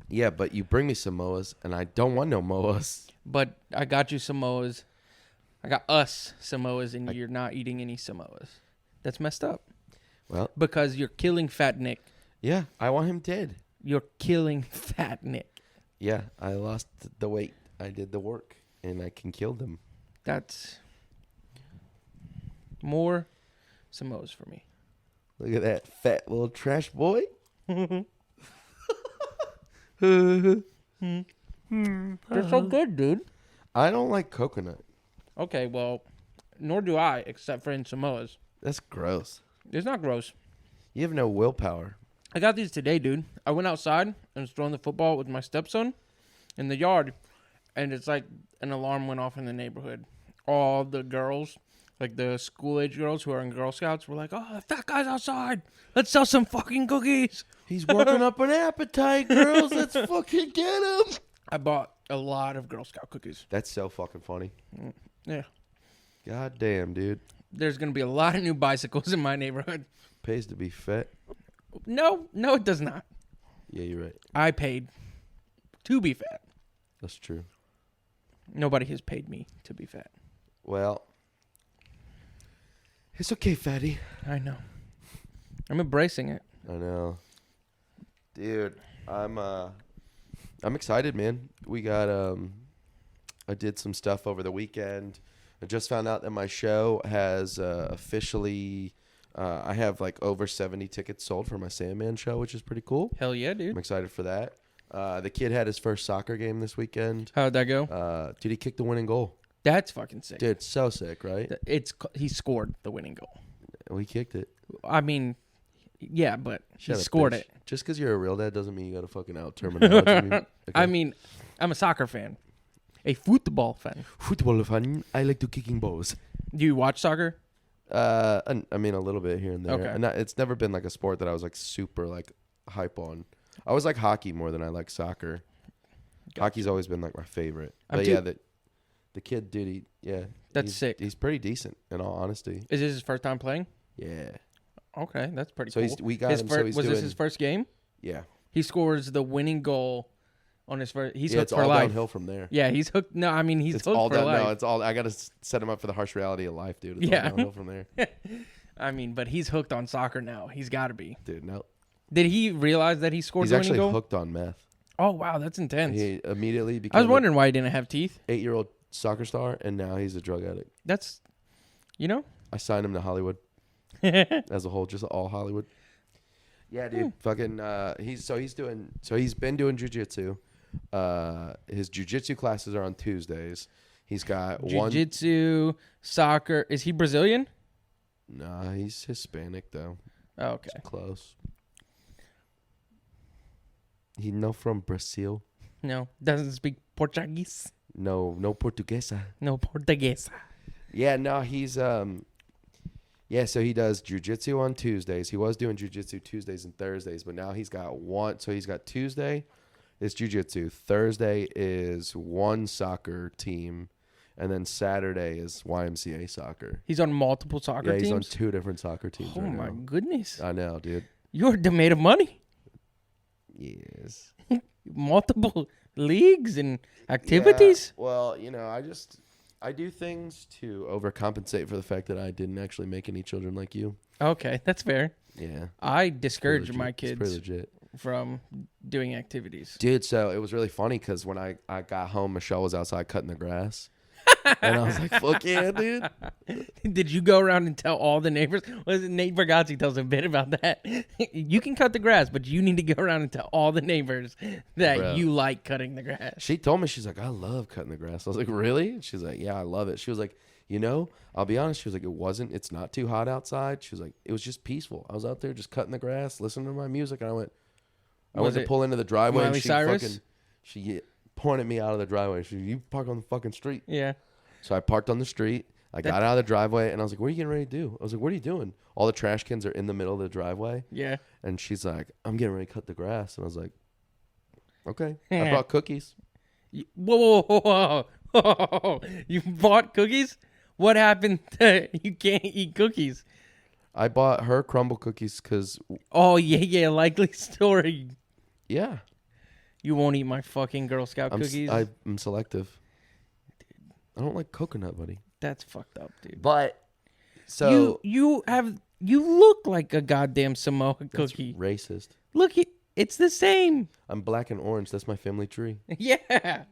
Yeah, but you bring me Samoas, and I don't want no Moas. But I got you Samoas. I got us Samoas, and you're not eating any Samoas. That's messed up. Well, Because you're killing Fat Nick. yeah, I want him dead. You're killing Fat Nick. Yeah, I lost the weight. I did the work, and I can kill them. That's more Samoas for me. Look at that fat little trash boy. They're so good, dude. I don't like coconut. Okay, well, nor do I, except for in Samoas. That's gross. It's not gross. You have no willpower. I got these today, dude. I went outside and was throwing the football with my stepson in the yard, and it's like an alarm went off in the neighborhood. All the girls, like the school-age girls who are in Girl Scouts, were like, "Oh, that guy's outside. Let's sell some fucking cookies." He's working up an appetite, girls. Let's fucking get him. I bought a lot of Girl Scout cookies. That's so fucking funny. Yeah. God damn, dude. There's going to be a lot of new bicycles in my neighborhood. Pays to be fat. No, it does not. Yeah, you're right. I paid to be fat. That's true. Nobody has paid me to be fat. Well, it's okay, fatty. I know. I'm embracing it. I know. Dude, I'm excited, man. We got I did some stuff over the weekend. I just found out that my show has officially I have like over 70 tickets sold for my Sandman show, which is pretty cool. Hell yeah, I'm dude. excited for that. The kid had his first soccer game this weekend. How'd that go? Dude, he kicked the winning goal. That's fucking sick. Dude, so sick, right? He scored the winning goal. We kicked it. I mean, yeah, but he Shut up, scored bitch. it. Just because you're a real dad doesn't mean you got to fucking out terminology. Okay? I mean, I'm a soccer fan, a football fan. Football fan. I like to kicking balls. Do you watch soccer? I mean, a little bit here and there. Okay. And it's never been like a sport that I was like super like hype on. I was like hockey more than I like soccer. Gotcha. Hockey's always been like my favorite. I'm But too- yeah, the kid, dude, That's he's sick. He's pretty decent in all honesty. Is this his first time playing? Yeah. Okay, that's pretty So cool. we got him. So he's was doing. this his first game? Yeah. He scores the winning goal on his first. He's Yeah, hooked it's for all life. downhill from there. Yeah, he's hooked. No, I mean he's It's hooked all for down. life. No, it's all. I gotta set him up for the harsh reality of life, dude. It's Yeah. all downhill from there, I mean, but he's hooked on soccer now. He's got to be. dude. No, Did he realize that he scored he's the winning actually goal? hooked on meth. Oh wow, that's intense. He immediately I became was wondering why he didn't have teeth. 8-year-old soccer star, and now he's a drug addict. That's, you know. I signed him to Hollywood as a whole, just all Hollywood. Yeah, dude. Fucking. He's been doing jujitsu. His jujitsu classes are on Tuesdays. He's got one. Jiu-jitsu, soccer. Is he Brazilian? Nah, he's Hispanic though. Oh, okay. It's close. He no from Brazil. No, doesn't speak Portuguese. No Portuguesa. No Portuguese. Yeah, no, he's yeah, so he does jujitsu on Tuesdays. He was doing jujitsu Tuesdays and Thursdays, but now he's got one. So he's got Tuesday is jujitsu, Thursday is one soccer team, and then Saturday is YMCA soccer. He's on multiple soccer Yeah, he's on teams. 2 different soccer teams. Oh right my now. goodness! I know, dude. You're made of money. Yes. Multiple leagues and activities. Yeah, well, I do things to overcompensate for the fact that I didn't actually make any children like you. Okay, that's fair. Yeah. I discourage Pretty my legit. It's pretty kids legit. from doing activities. Dude, so it was really funny because when I got home, Michelle was outside cutting the grass. And I was like, fuck yeah, dude. Did you go around and tell all the neighbors? Was it Nate Bergazzi tells a bit about that? You can cut the grass, but you need to go around and tell all the neighbors that Bro. you like cutting the grass. She told me, she's like, I love cutting the grass. I was like, really? And she's like, yeah, I love it. She was like, I'll be honest. She was like, it's not too hot outside. She was like, it was just peaceful. I was out there just cutting the grass, listening to my music. And I went Was to it pull into the driveway Miley and Cyrus? she pointed me out of the driveway. She, you park on the fucking street. Yeah. So I parked on the street. I got out of the driveway and I was like, what are you getting ready to do? I was like, what are you doing? All the trash cans are in the middle of the driveway. Yeah. And she's like, I'm getting ready to cut the grass. And I was like, okay. I brought cookies. Whoa. You bought cookies? What happened to you can't eat cookies? I bought her crumble cookies because, Oh, yeah, likely story. yeah. You won't eat my fucking Girl Scout I'm cookies. I'm selective. I don't like coconut, buddy. That's fucked up, dude. But so you look like a goddamn Samoa that's cookie. racist. Look, it's the same. I'm black and orange. That's my family tree. Yeah.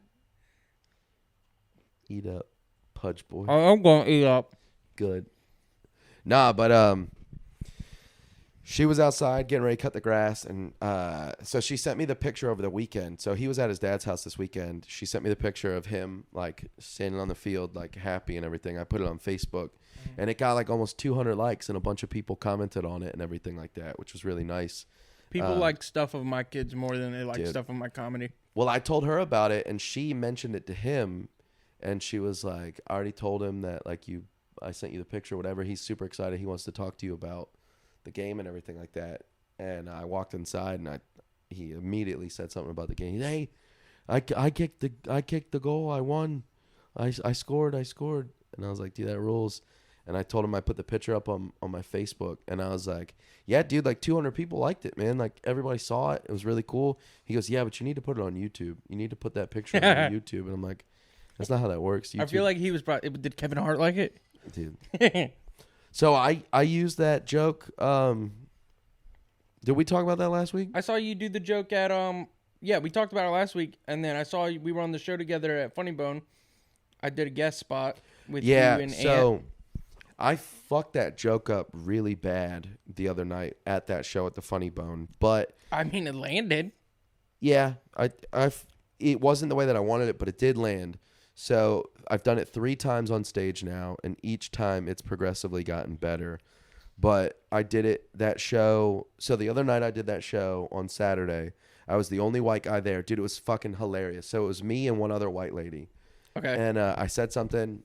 Eat up, Pudge boy. I'm gonna eat up. Good. Nah, but she was outside getting ready to cut the grass, and so she sent me the picture over the weekend. So he was at his dad's house this weekend. She sent me the picture of him like standing on the field, like happy and everything. I put it on Facebook, and it got like almost 200 likes, and a bunch of people commented on it and everything like that, which was really nice. People like stuff of my kids more than they like Dude. stuff of my comedy. Well, I told her about it, and she mentioned it to him, and she was like, "I already told him that I sent you the picture, whatever. He's super excited. He wants to talk to you about the game and everything like that." And I walked inside, and he immediately said something about the game. Hey, I kicked the goal. I won. I scored. And I was like, dude, that rules. And I told him I put the picture up on my Facebook, and I was like, yeah, dude, like 200 people liked it, man. Like everybody saw it. It was really cool. He goes, yeah, but you need to put it on YouTube. You need to put that picture on YouTube. And I'm like, that's not how that works. YouTube, I feel like he was probably. Did Kevin Hart like it? dude. So I used that joke. Did we talk about that last week? I saw you do the joke at Yeah, we talked about it last week, and then I saw we were on the show together at Funny Bone. I did a guest spot with you and so Ant. I fucked that joke up really bad the other night at that show at the Funny Bone. But I mean, it landed. yeah, it wasn't the way that I wanted it, but it did land. So I've done it 3 times on stage now, and each time it's progressively gotten better. But I did it that show. So the other night I did that show on Saturday. I was the only white guy there. Dude, it was fucking hilarious. So it was me and one other white lady. Okay. And I said something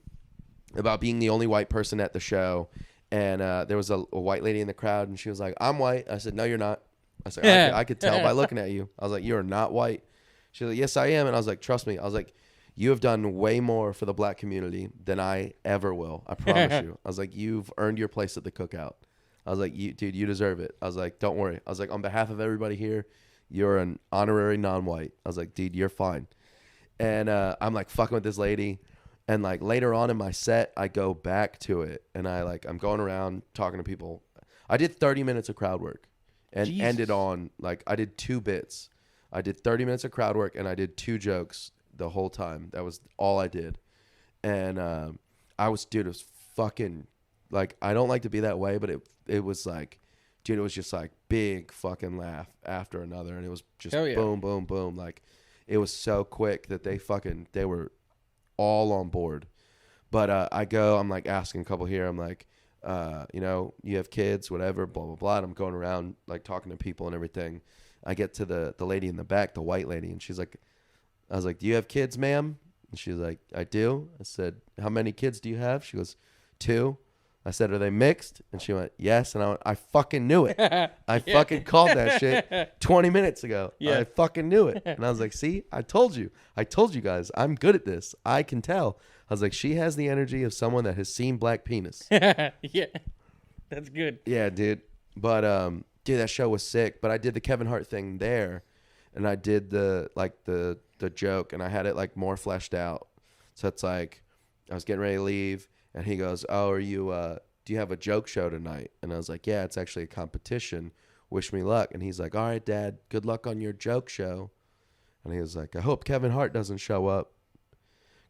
about being the only white person at the show. And there was a white lady in the crowd, and she was like, I'm white. I said, no, you're not. I said, I could tell by looking at you. I was like, you're not white. She was like, yes, I am. And I was like, trust me. I was like, you have done way more for the black community than I ever will. I promise you. I was like, you've earned your place at the cookout. I was like, dude, you deserve it. I was like, don't worry. I was like, on behalf of everybody here, you're an honorary non-white. I was like, dude, you're fine. And I'm like fucking with this lady. And like later on in my set, I go back to it, and I'm going around talking to people. I did 30 minutes of crowd work and Jesus. ended on I did 2 bits. I did 30 minutes of crowd work, and I did 2 jokes the whole time. That was all I did. And it was fucking like, I don't like to be that way, but it was like, dude, it was just like big fucking laugh after another, and it was just boom, boom, boom. Like it was so quick that they were all on board. But I'm like asking a couple here. I'm like, you have kids, whatever, blah, blah, blah. And I'm going around like talking to people and everything. I get to the lady in the back, the white lady, and I was like, do you have kids, ma'am? And she was like, I do. I said, how many kids do you have? She goes, 2. I said, are they mixed? And she went, yes. And I fucking knew it. I fucking called that shit 20 minutes ago. Yeah. I fucking knew it. And I was like, see, I told you guys, I'm good at this. I can tell. I was like, she has the energy of someone that has seen black penis. Yeah. That's good. Yeah, dude. But, dude, that show was sick. But I did the Kevin Hart thing there. And I did the joke, and I had it like more fleshed out. So it's like, I was getting ready to leave. And he goes, oh, are you, do you have a joke show tonight? And I was like, yeah, it's actually a competition. Wish me luck. And he's like, all right, Dad, good luck on your joke show. And he was like, I hope Kevin Hart doesn't show up,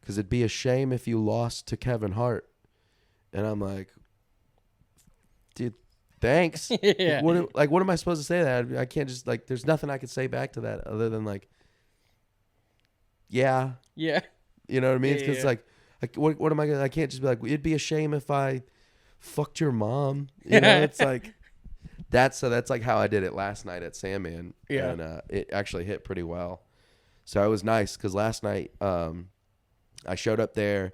because it'd be a shame if you lost to Kevin Hart. And I'm like, dude, thanks. Yeah. What am I supposed to say to that? I can't just there's nothing I could say back to that other than yeah. Yeah. You know what I mean? Because Yeah. what am I gonna? I can't just be like, it'd be a shame if I fucked your mom. You know, it's like that's like how I did it last night at Sandman. Yeah. And it actually hit pretty well. So it was nice because last night I showed up there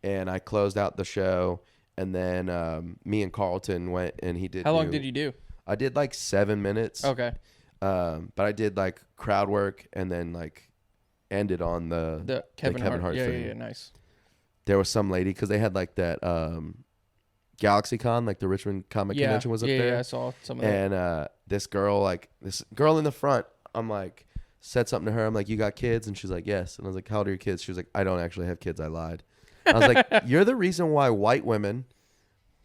and I closed out the show, and then me and Carlton went and he did. How long did you do? I did 7 minutes. Okay. But I did crowd work and then ended on the Kevin Hart thing. Yeah, nice. There was some lady, because they had that GalaxyCon, the Richmond Comic Convention was up there. Yeah, I saw some of that. And this girl in the front, I'm said something to her. I'm like, you got kids? And she's like, yes. And I was like, how old are your kids? She was like, I don't actually have kids. I lied. I was like, you're the reason why white women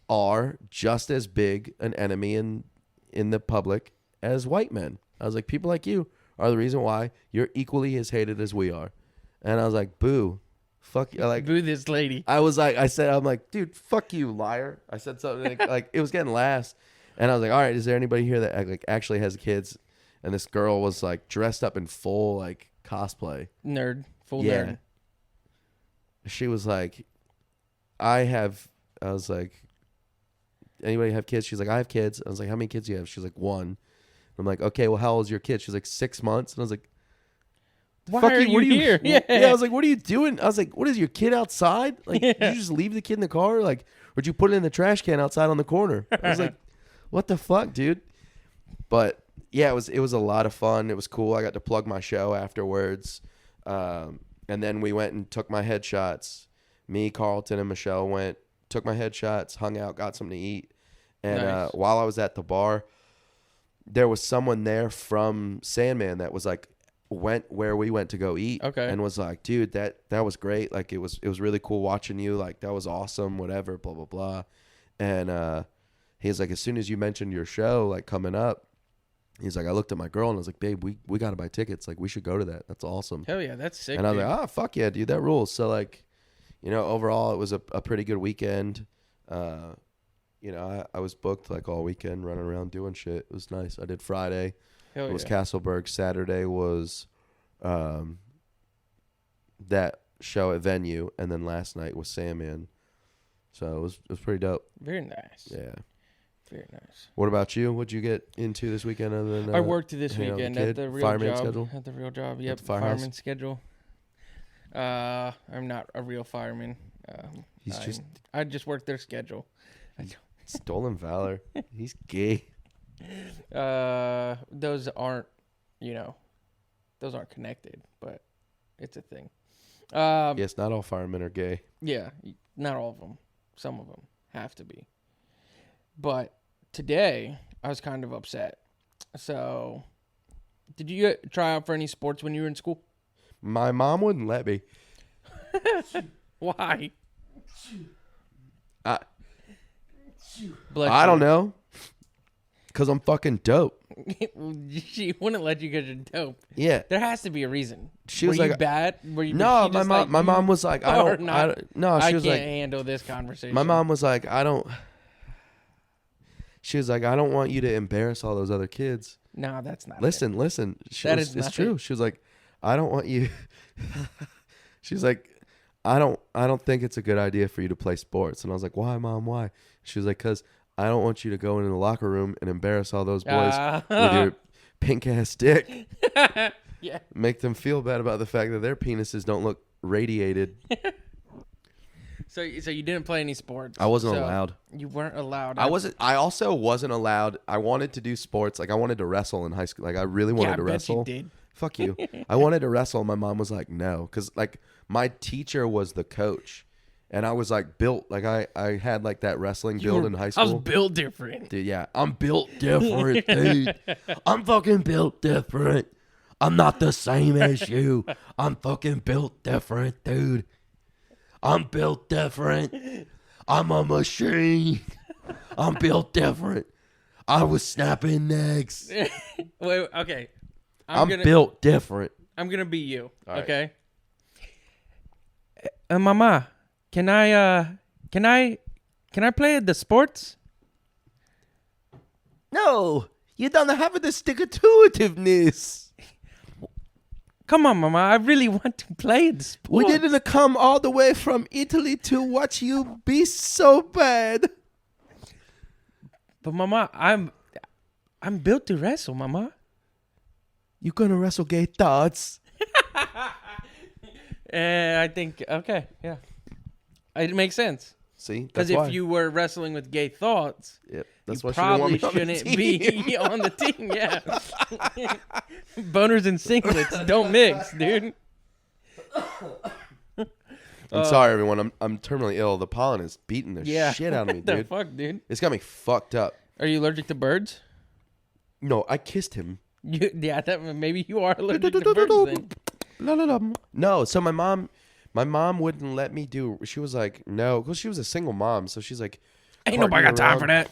are just as big an enemy in the public as white men. I was like, people like you are the reason why you're equally as hated as we are. And I was like, boo. Fuck you. Like, Boo this lady. I'm like, dude, fuck you, liar. I said something like it was getting laughs. And I was like, all right, is there anybody here that like actually has kids? And this girl was like dressed up in full like cosplay. Nerd. Full Yeah. nerd. She was like, I was like, anybody have kids? She's like, I have kids. I was like, how many kids do you have? She's like, one. I'm like, okay, well, how old is your kid? She's like, 6 months. And I was like, Why fuck are you what here? Yeah. I was like, what are you doing? I was like, what is your kid outside? Like, did you just leave the kid in the car? Like, or did you put it in the trash can outside on the corner? I was like, what the fuck, dude? But yeah, it was a lot of fun. It was cool. I got to plug my show afterwards. And then we went and took my headshots. Me, Carlton, and Michelle took my headshots, hung out, got something to eat. And Nice. while I was at the bar, there was someone there from Sandman that was like, went where we went to go eat. Okay. And was like, dude, that was great. Like, it was really cool watching you. Like, that was awesome, whatever, blah, blah, blah. And he's like, as soon as you mentioned your show, like, coming up, he's like, I looked at my girl and I was like, babe, we got to buy tickets. Like, we should go to that. That's awesome. Hell yeah, that's sick. And I was dude. like, oh, fuck yeah, dude, that rules. So, like, you know, overall, it was a pretty good weekend. You know, I was booked, like, all weekend, running around doing shit. It was nice. I did Friday. Hell It was yeah. Castleberg. Saturday was that show at Venue. And then last night was Sandman. So, it was pretty dope. Very nice. Yeah. Very nice. What about you? What'd you get into this weekend other than I worked this hang out with weekend the at kid? the real Fireman job. schedule? At the real job, yep. the firehouse? Fireman schedule. I'm not a real fireman. I just work their schedule. Stolen Valor. He's gay. Those aren't, those aren't connected, but it's a thing. Yes, not all firemen are gay. Yeah, not all of them. Some of them have to be. But today, I was kind of upset. So, did you try out for any sports when you were in school? My mom wouldn't let me. Why? I Bless I you. don't know. Because I'm fucking dope. She wouldn't let you get your dope. Yeah. There has to be a reason. She was Were you like, bad? Were you? no, was my she just mom. like, My you mom was like, I are don't. not- I don't. No, I she was can't like, handle this conversation. my mom was like, I don't. She was like, I don't want you to embarrass all those other kids. No, that's not. Listen. That is It's not true. it. She was like, I don't want you. She's like, I don't think it's a good idea for you to play sports. And I was like, why, Mom? Why? She was like, because I don't want you to go into the locker room and embarrass all those boys with your pink ass dick. Yeah. Make them feel bad about the fact that their penises don't look radiated. So you didn't play any sports. I wasn't So allowed. You weren't allowed. I also wasn't allowed. I wanted to do sports. Like, I wanted to wrestle in high school. Like, I really wanted Yeah, I to bet wrestle. you did. Fuck you. I wanted to wrestle. My mom was like, no. Because, like, my teacher was the coach. And I was, like, built. Like, I had, like, that wrestling build in high I school. was built different. Dude, yeah. I'm built different, dude. I'm fucking built different. I'm not the same as you. I'm fucking built different, dude. I'm built different. I'm a machine. I'm built different. I was snapping necks. Wait, okay. I'm built different. I'm gonna be you. All right. Okay. Mama, can I play the sports? No, you don't have the stick-to-itiveness. Come on, Mama. I really want to play the sports. We didn't come all the way from Italy to watch you be so bad. But Mama, I'm built to wrestle, Mama. You gonna wrestle gay thoughts? I think okay, yeah. It makes sense. See, Because that's why. if you were wrestling with gay thoughts, Yep, that's you why probably she didn't want me shouldn't on the team. be on the team. Yeah. Boners and singlets don't mix, dude. I'm sorry, everyone. I'm terminally ill. The pollen is beating the Yeah. shit out of me, What the dude. fuck, dude? It's got me fucked up. Are you allergic to birds? No, I kissed him. Yeah, maybe you are allergic to birds then. No, so my mom wouldn't let me do. She was like, no, because she was a single mom. So she's like, Ain't nobody got time for that.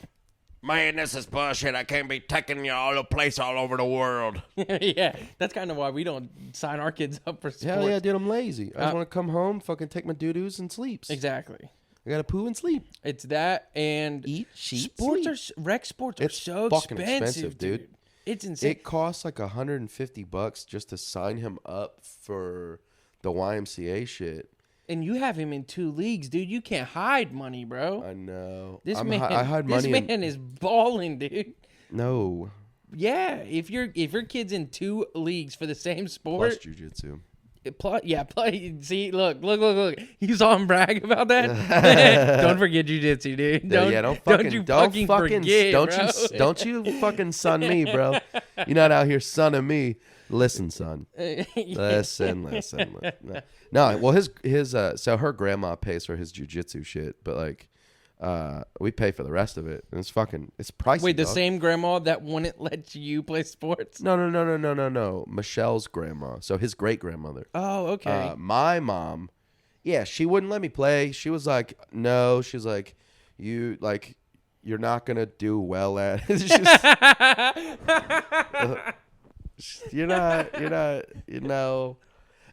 Man, this is bullshit. I can't be taking you all the place all over the world. Yeah, that's kind of why we don't sign our kids up for sports. Hell yeah, dude, I'm lazy. I just want to come home, fucking take my doo-doos and sleeps. Exactly. I gotta poo and sleep. It's that and Eat, sheet, sports sleep. rec sports are It's so fucking expensive, dude. It's insane. It costs like $150 just to sign him up for the YMCA shit. And you have him in 2 leagues, dude. You can't hide money, bro. I know. This I man, hide this money. man is balling, dude. No. Yeah, if your kid's in 2 leagues for the same sport, Plus jujitsu. See, look. You saw him brag about that. Don't forget jujitsu, dude. Don't you fucking son me, bro. You're not out here sonning me. Listen, son. Listen. No, well, so her grandma pays for his jujitsu shit, but like, we pay for the rest of it, and it's pricey. Wait, the dog. same grandma that wouldn't let you play sports? No. Michelle's grandma, so his great grandmother. Oh, okay. My mom, yeah, she wouldn't let me play. She was like, no. She's like, you're not gonna do well at it. You're not.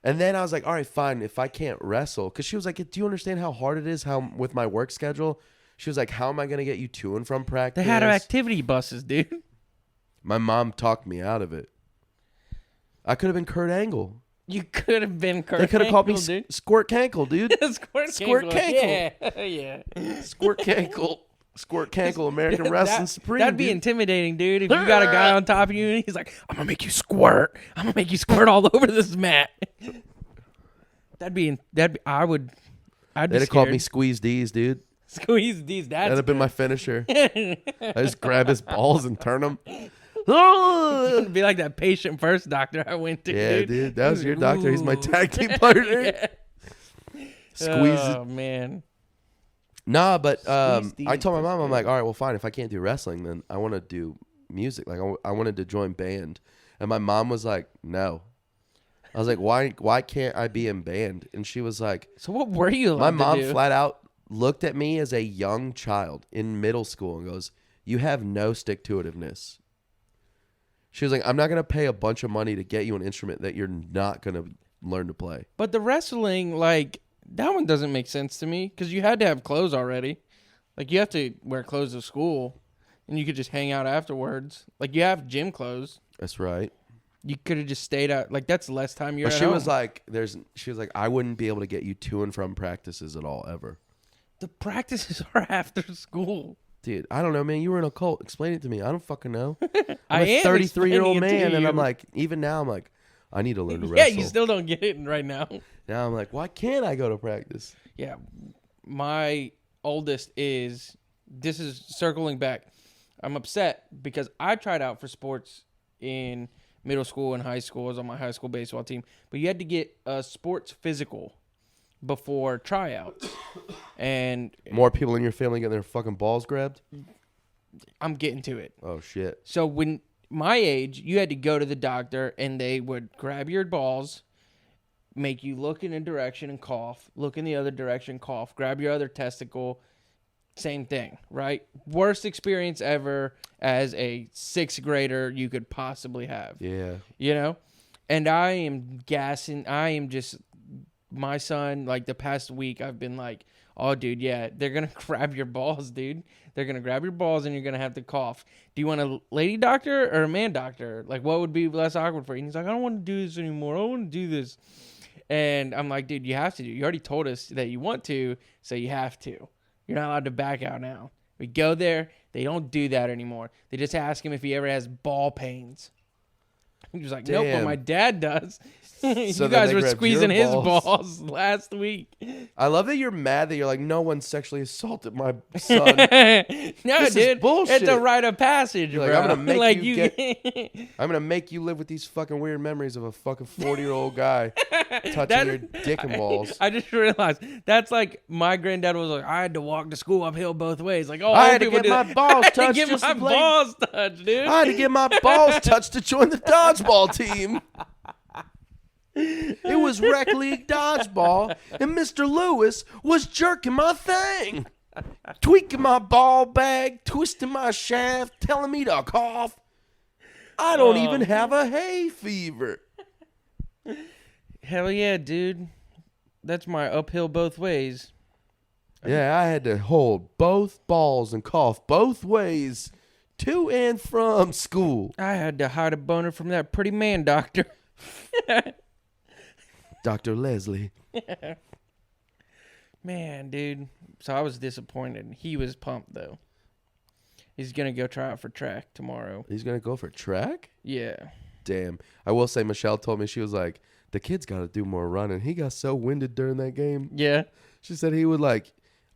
And then I was like, all right, fine. If I can't wrestle, because she was like, do you understand how hard it is? How with my work schedule? She was like, how am I gonna get you to and from practice? They had activity buses, dude. My mom talked me out of it. I could have been Kurt Angle. You could have been Kurt. They could have called me dude. Squirt Cankle, dude. Squirt Cankle. Yeah. Squirt Cankle. Squirt Cankle, American Wrestling Supreme. That'd be dude. intimidating, dude. If you got a guy on top of you and he's like, I'm gonna make you squirt. I'm gonna make you squirt all over this mat. I'd be They'd have called me Squeeze D's, dude. Squeeze these. That'd have been my finisher. I just grab his balls and turn them. It'd be like that patient first doctor I went to. Yeah, dude. That was your doctor. He's my tag team partner. Yeah. Squeeze it. Oh, man. Nah, but I told my mom, I'm like, all right, well, fine. If I can't do wrestling, then I want to do music. Like, I wanted to join band. And my mom was like, no. I was like, why can't I be in band? And she was like, so what were you my allowed mom to do? flat out looked at me as a young child in middle school and goes, you have no stick-to-itiveness. She was like, I'm not going to pay a bunch of money to get you an instrument that you're not going to learn to play. But the wrestling, like, that one doesn't make sense to me because you had to have clothes already. Like, you have to wear clothes to school and you could just hang out afterwards. Like, you have gym clothes. That's right. You could have just stayed out. Like, that's less time you're But at she home. was like, I wouldn't be able to get you to and from practices at all, ever. The practices are after school. Dude, I don't know, man. You were in a cult. Explain it to me. I don't fucking know. I I'm a am 33-year-old explaining it to man, and you. I'm like, even now, I'm like, I need to learn to Yeah, wrestle. you still don't get it right now. Now I'm like, why can't I go to practice? Yeah, my oldest is, this is circling back. I'm upset because I tried out for sports in middle school and high school. I was on my high school baseball team. But you had to get a sports physical before tryouts. And More people in your family getting their fucking balls grabbed? I'm getting to it. Oh, shit. So when my age, you had to go to the doctor and they would grab your balls, make you look in a direction and cough, look in the other direction, cough, grab your other testicle, same thing, right? Worst experience ever as a 6th grader you could possibly have. Yeah. You know? And I am gassing. I am just, my son, like the past week, I've been like, oh, dude, yeah, they're going to grab your balls, dude. They're going to grab your balls and you're going to have to cough. Do you want a lady doctor or a man doctor? Like, what would be less awkward for you? And he's like, I don't want to do this anymore. I don't want to do this. And I'm like, dude, you have to do. You already told us that you want to, so you have to. You're not allowed to back out now. We go there. They don't do that anymore. They just ask him if he ever has ball pains. He was like, nope, but Damn. my dad does. You then guys they were grabbed squeezing your his balls. balls last week. I love that you're mad that you're like, no one sexually assaulted my son. No, This is dude. bullshit. It's a rite of passage, You're like, bro. I'm gonna make like you I'm gonna make you live with these fucking weird memories of a fucking 40-year-old guy touching your dick and balls. I just realized that's like my granddad was like, I had to walk to school uphill both ways. Like, oh, I old had to people get do my that. balls I had to touched get just my to play. balls touched, dude. I had to get my balls touched to join the dodgeball team. It was rec league dodgeball, and Mr. Lewis was jerking my thing, tweaking my ball bag, twisting my shaft, telling me to cough. I don't even have a hay fever. Hell yeah, dude. That's my uphill both ways. Yeah, I had to hold both balls and cough both ways to and from school. I had to hide a boner from that pretty man doctor. Dr. Leslie. Man, dude. So I was disappointed. He was pumped, though. He's going to go try out for track tomorrow. He's going to go for track? Yeah. Damn. I will say, Michelle told me, she was like, the kid's got to do more running. He got so winded during that game. Yeah. She said he would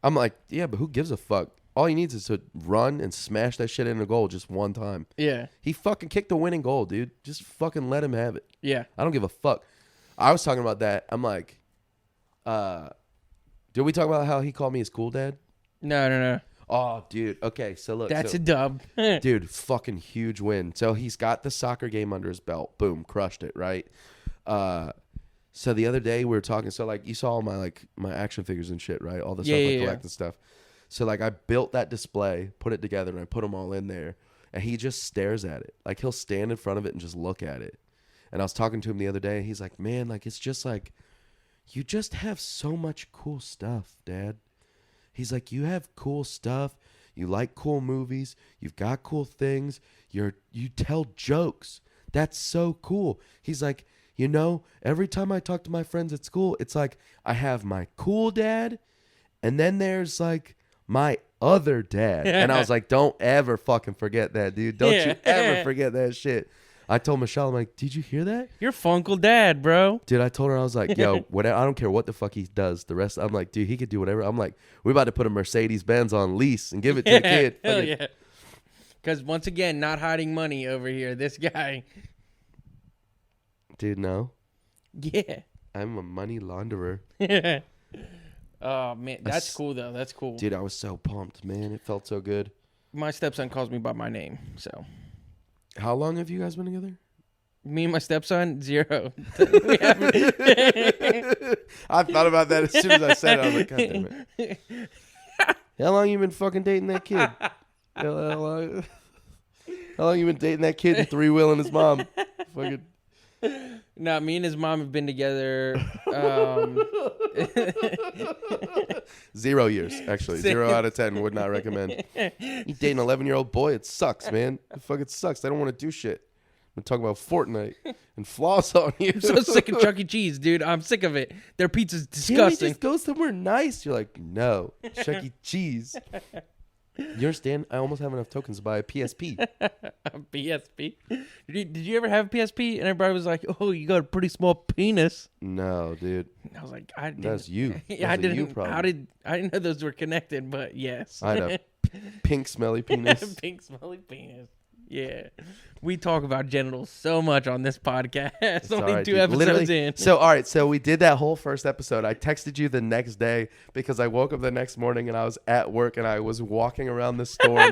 I'm like, yeah, but who gives a fuck? All he needs is to run and smash that shit in a goal just one time. Yeah. He fucking kicked the winning goal, dude. Just fucking let him have it. Yeah. I don't give a fuck. I was talking about that. I'm like, did we talk about how he called me his cool dad? No. Oh, dude. Okay, so look. That's a dub. Dude, fucking huge win. So he's got the soccer game under his belt. Boom, crushed it, right? So the other day we were talking, so like you saw all my action figures and shit, right? All the stuff I collect and stuff. So like I built that display, put it together, and I put them all in there, and he just stares at it. Like he'll stand in front of it and just look at it. And I was talking to him the other day, and he's like, man, like it's just like, you just have so much cool stuff, Dad. He's like, you have cool stuff. You like cool movies. You've got cool things. You tell jokes. That's so cool. He's like, you know, every time I talk to my friends at school, it's like I have my cool dad, and then there's like my other dad. And I was like, don't ever fucking forget that, dude. Don't you ever forget that shit. I told Michelle, I'm like, did you hear that? You're Funkle Dad, bro. Dude, I told her, I was like, yo, whatever. I don't care what the fuck he does. The rest, I'm like, dude, he could do whatever. I'm like, we're about to put a Mercedes-Benz on lease and give it to the kid. Hell yeah. Because once again, not hiding money over here. This guy. Dude, no. Yeah. I'm a money launderer. Oh, man. That's cool, though. That's cool. Dude, I was so pumped, man. It felt so good. My stepson calls me by my name, so. How long have you guys been together? Me and my stepson, 0. I thought about that as soon as I said it. I was like, God damn it. How long you been fucking dating that kid? How long you been dating that kid and three-wheeling his mom? Fucking. No, me and his mom have been together 0 years, actually. 0 out of 10 would not recommend. You date an 11-year-old boy, it sucks, man. It fucking sucks. They don't want to do shit. I'm talking about Fortnite and floss on you. I'm so sick of Chuck E. Cheese, dude. I'm sick of it. Their pizza's Can't we disgusting. just go somewhere nice? You're like, no. Chuck E. Cheese. You understand? I almost have enough tokens to buy a PSP. PSP? Did you ever have a PSP? And everybody was like, oh, you got a pretty small penis. No, dude. And I was like, I didn't. That's you. Yeah, I That's a you didn't. problem. I didn't know those were connected, but yes. I had a pink smelly penis. Pink smelly penis. Yeah. We talk about genitals so much on this podcast. It's Only all right, 2 dude. episodes Literally- in. So, all right. So we did that whole first episode. I texted you the next day because I woke up the next morning and I was at work and I was walking around the store.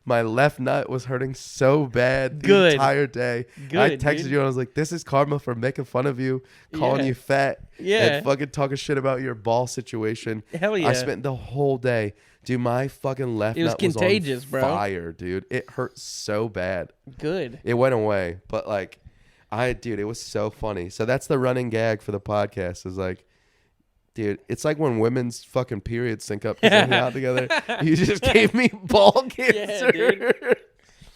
My left nut was hurting so bad the entire day. I texted dude. you and I was like, this is karma for making fun of you, calling Yeah. you fat, Yeah. and fucking talking shit about your ball situation. Hell yeah. I spent the whole day. Dude, my fucking left It was nut was contagious, on bro. fire, dude. It hurt so bad. Good. It went away, but like, dude, it was so funny. So that's the running gag for the podcast is like, dude, it's like when women's fucking periods sync up because they hang out together. You just gave me ball cancer. dude.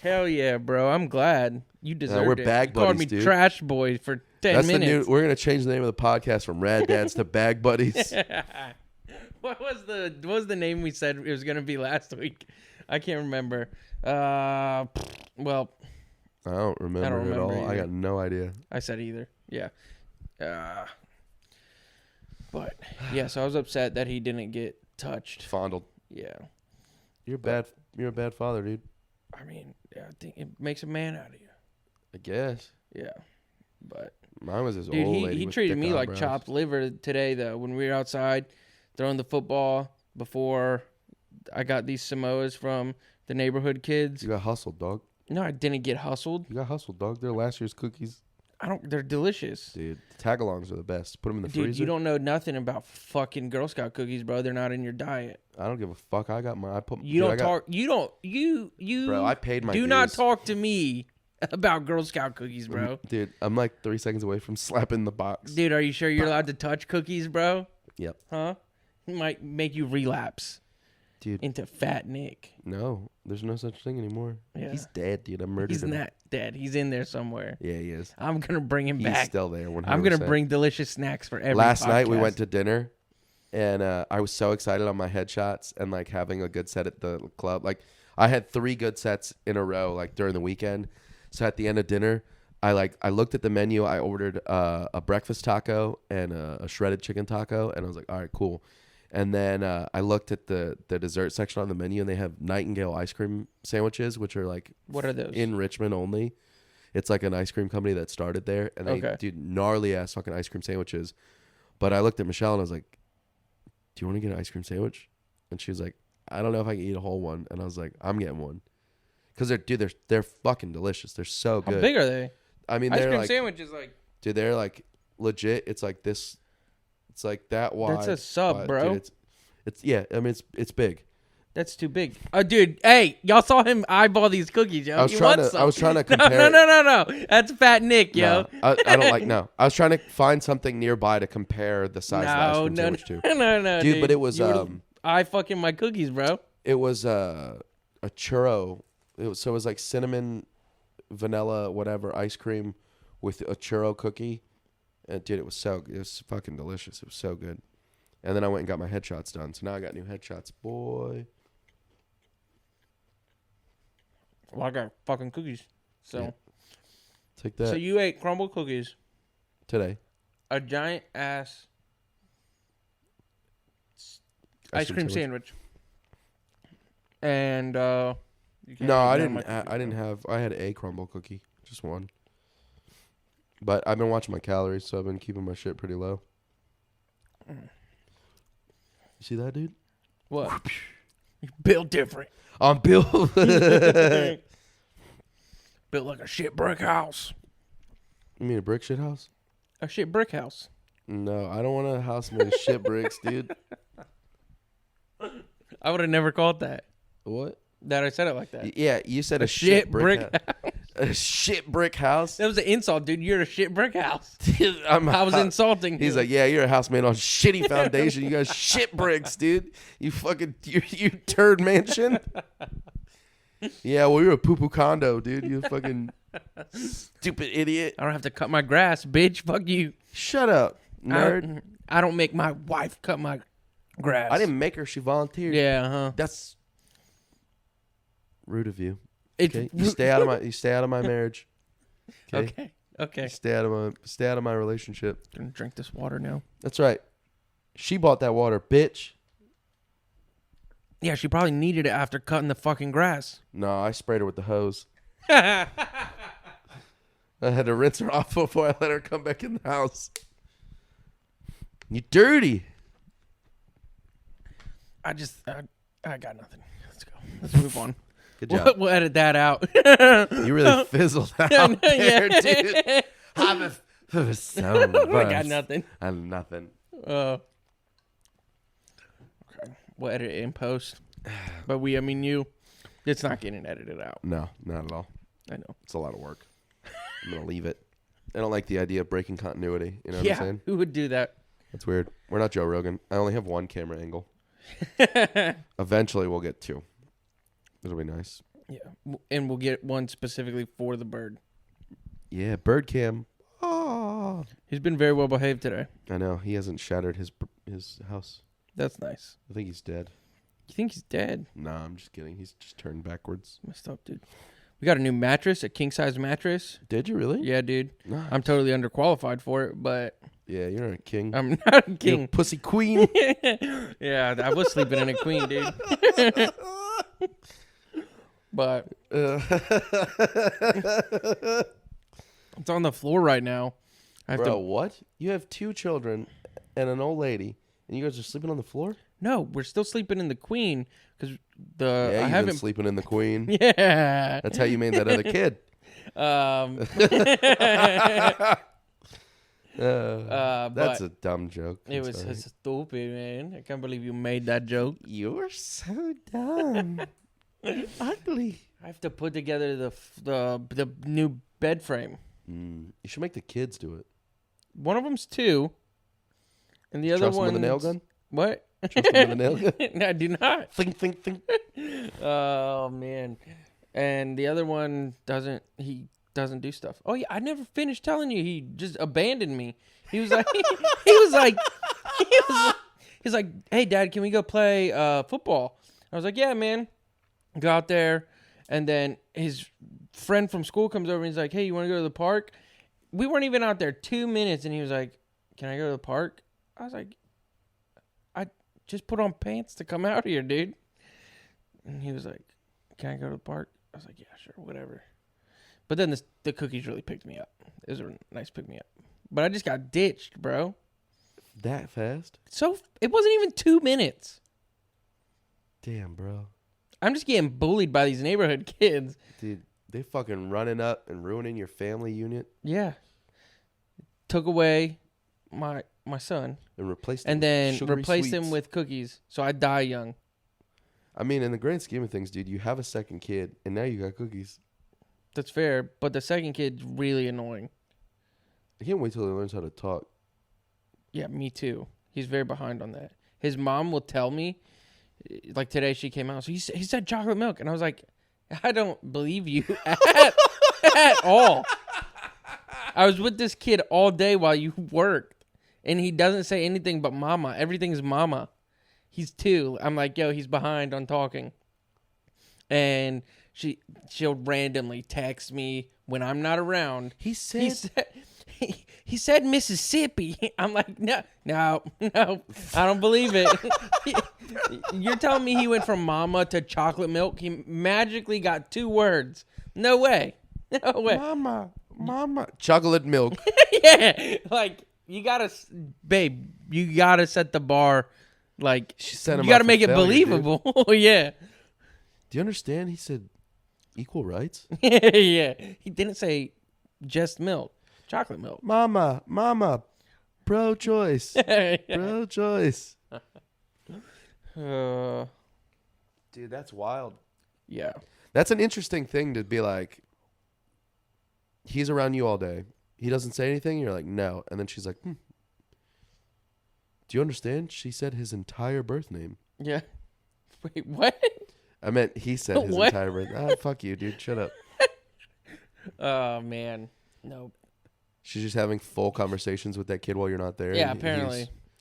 Hell yeah, bro. I'm glad. You deserved we're it. bag You called buddies, me dude. trash boy for 10 That's minutes. we're going to change the name of the podcast from Rad Dads to Bag Buddies. What was the name we said it was gonna be last week? I can't remember. Well, I don't remember, at all. either. I got no idea. I said either. Yeah. But yeah, so I was upset that he didn't get touched. Fondled. Yeah. You're a bad father, dude. I mean, yeah, I think it makes a man out of you. I guess. Yeah. But Mine was his dude, old lady he with treated thick me like eyebrows. chopped liver today though when we were outside throwing the football before I got these Samoas from the neighborhood kids. You got hustled, dog. No, I didn't get hustled. You got hustled, dog. They're last year's cookies. They're delicious. Dude, the tagalongs are the best. Put them in the Dude, freezer. you don't know nothing about fucking Girl Scout cookies, bro. They're not in your diet. I don't give a fuck. I got my. You don't talk. You don't. You. Bro, I paid my Do dues. not talk to me about Girl Scout cookies, bro. Dude, I'm like 3 seconds away from slapping the box. Dude, are you sure you're allowed to touch cookies, bro? Yep. Huh? It might make you relapse Dude, into Fat Nick. no. There's no such thing anymore. Yeah. He's dead, dude. I murdered He's him. not dead. He's in there somewhere. Yeah, he is. I'm gonna bring him He's back. still there. 100%. I'm gonna bring delicious snacks for every. Last night we podcast. went to dinner, and I was so excited on my headshots and like having a good set at the club. Like I had 3 good sets in a row, like during the weekend. So at the end of dinner, I looked at the menu. I ordered a breakfast taco and a shredded chicken taco, and I was like, all right, cool. And then I looked at the dessert section on the menu, and they have Nightingale ice cream sandwiches, which are like What are those? in Richmond only. It's like an ice cream company that started there, and they do gnarly ass fucking ice cream sandwiches. But I looked at Michelle and I was like, "Do you want to get an ice cream sandwich?" And she was like, "I don't know if I can eat a whole one." And I was like, "I'm getting one," because they're fucking delicious. They're so good. How big are they? I mean, Ice they're cream like, sandwich is like. dude, they're like legit. It's like this. It's like that wide. That's a sub, but, bro. Dude, it's yeah. I mean, it's big. That's too big. Dude, hey, y'all saw him eyeball these cookies, yo. I was trying to compare. No. That's Fat Nick, yo. No, I don't like. No, I was trying to find something nearby to compare the size of the ice cream sandwich to. No, Dude, but it was You would've eye fucking my cookies, bro. it was a churro. So it was like cinnamon, vanilla, whatever ice cream with a churro cookie. And dude, it was fucking delicious. It was so good. And then I went and got my headshots done. So now I got new headshots, boy. Well, I got fucking cookies. So, Yeah. Take that so you ate crumble cookies, today. a giant ass ice cream sandwich, and you can't No, eat I none of my didn't. I cookies, didn't bro. have. I had a crumble cookie, just one. But I've been watching my calories, so I've been keeping my shit pretty low. You see that, dude? What? You built different. I'm built. Built like a shit brick house. You mean a brick shit house? A shit brick house. No, I don't want a house made of shit bricks, dude. I would have never called that. What? That I said it like that. Yeah, you said a shit shit brick brick. A shit brick house. That was an insult, dude. You're a shit brick house. I I was insulting He's him. like, yeah, you're a house made on shitty foundation. You guys shit bricks, dude. You fucking you turd mansion. Yeah, well, you're a poo poo condo, dude. You fucking stupid idiot. I don't have to cut my grass, bitch. Fuck you. Shut up, nerd. I don't make my wife cut my grass. I didn't make her. She volunteered. Yeah, huh? That's rude of you. It's Okay, you stay out of my marriage. okay. Okay. Stay out of my relationship. Gonna drink this water now. That's right. She bought that water, bitch. Yeah, she probably needed it after cutting the fucking grass. No, I sprayed her with the hose. I had to rinse her off before I let her come back in the house. You dirty. I got nothing. Let's go. Let's move on. Good job. We'll edit that out. You really fizzled out there, dude. I'm so I got burst. nothing. I have nothing. Okay. We'll edit it in post. But I mean you. It's not getting edited out. No, not at all. I know. It's a lot of work. I'm going to leave it. I don't like the idea of breaking continuity. You know what I'm Yeah, saying? who would do that? That's weird. We're not Joe Rogan. I only have one camera angle. Eventually, we'll get 2. It'll be nice. Yeah, and we'll get one specifically for the bird. Yeah, bird cam. Oh. He's been very well behaved today. I know. He hasn't shattered his house. That's nice. I think he's dead. You think he's dead? Nah, I'm just kidding. He's just turned backwards. Messed up, dude. We got a new mattress, a king size mattress. Did you really? Yeah, dude. Nice. I'm totally underqualified for it, but Yeah, you're a king. I'm not a You're a king. pussy queen. Yeah, I was sleeping in a queen, dude. But it's on the floor right now. I have Bro, to. what? You have 2 children and an old lady, and you guys are sleeping on the floor? No, we're still sleeping in the queen because Yeah, I you've been haven't. sleeping in the queen. Yeah. That's how you made that other kid. That's But a dumb joke. it I'm was sorry. stupid, man. I can't believe you made that joke. You're so dumb. Ugly. I have to put together the new bed frame. You should make the kids do it. One of them's 2, and the other Trust them one with a nail gun? What? Trust them with a nail gun? No, I do not. Think. Oh man. And the other one doesn't. He doesn't do stuff. Oh yeah, I never finished telling you. He just abandoned me. He was like, he's like, hey dad, can we go play football? I was like, yeah, man. Go out there, and then his friend from school comes over and he's like, hey, you want to go to the park? We weren't even out there 2 minutes, and he was like, can I go to the park? I was like, I just put on pants to come out here, dude. And he was like, can I go to the park? I was like, yeah, sure, whatever. But then the cookies really picked me up. It was a nice pick me up. But I just got ditched, bro. That fast? So it wasn't even 2 minutes. Damn, bro. I'm just getting bullied by these neighborhood kids. Dude, they fucking running up and ruining your family unit Yeah. Took away my son and replaced them and with then sugary replaced him sweets. with cookies. So I die young. I mean, in the grand scheme of things, dude, you have a second kid, and now you got cookies. That's fair. But the second kid's really annoying. I can't wait till he learns how to talk. Yeah, me too. He's very behind on that. His mom will tell me, like today she came out, so he said chocolate milk. And I was like, I don't believe you at all. I was with this kid all day while you worked, and he doesn't say anything but mama. Everything's mama. He's 2. I'm like, yo, he's behind on talking. And she'll randomly text me when I'm not around. He said Mississippi. I'm like, no, I don't believe it. You're telling me he went from mama to chocolate milk? He magically got 2 words. No way. No way. Mama. Chocolate milk. Yeah. Like, you gotta, babe, you gotta set the bar. Like, She set him you gotta up make for it failure, dude. believable. Yeah. Do you understand? He said equal rights. Yeah. He didn't say just milk. Chocolate milk. Mama. Pro-choice. Pro-choice. Dude, that's wild. Yeah. That's an interesting thing to be like, he's around you all day. He doesn't say anything. You're like, no. And then she's like, Do you understand? She said his entire birth name. Yeah. Wait, what? I meant he said his What? entire birth. Ah, fuck you, dude. Shut up. Oh, man. No. She's just having full conversations with that kid while you're not there. Yeah, and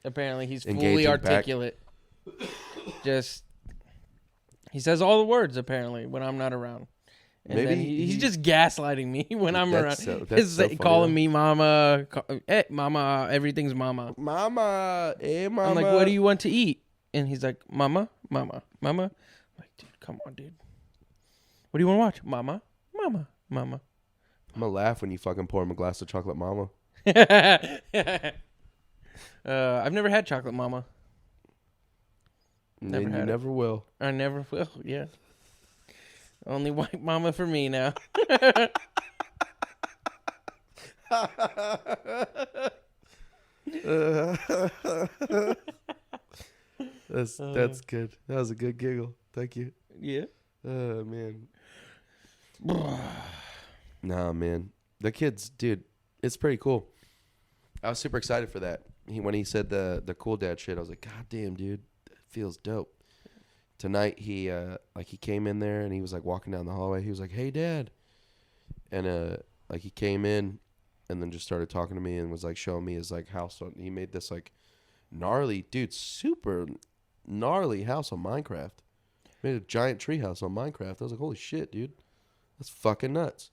apparently he's fully engaging back. articulate. Just he says all the words apparently when I'm not around. And Maybe then he's just gaslighting me when I'm around. That's He's so funny, calling though. me mama, mama, everything's mama. Mama, hey, mama. I'm like, what do you want to eat? And he's like, mama. I'm like, dude, come on, dude. What do you want to watch? Mama. I'm gonna laugh when you fucking pour him a glass of chocolate mama. I've never had chocolate mama. And Never then you had it. never will. I never will. Yeah. Only white mama for me now. That's good. That was a good giggle. Thank you. Yeah. Oh man. Nah, man. The kids, dude, it's pretty cool. I was super excited for that. When he said the cool dad shit, I was like, God damn, dude, that feels dope. Tonight he came in there and he was like walking down the hallway. He was like, "Hey, Dad," and like he came in and then just started talking to me and was like showing me his like house. He made this like gnarly, dude, super gnarly house on Minecraft. Made a giant tree house on Minecraft. I was like, holy shit, dude. That's fucking nuts.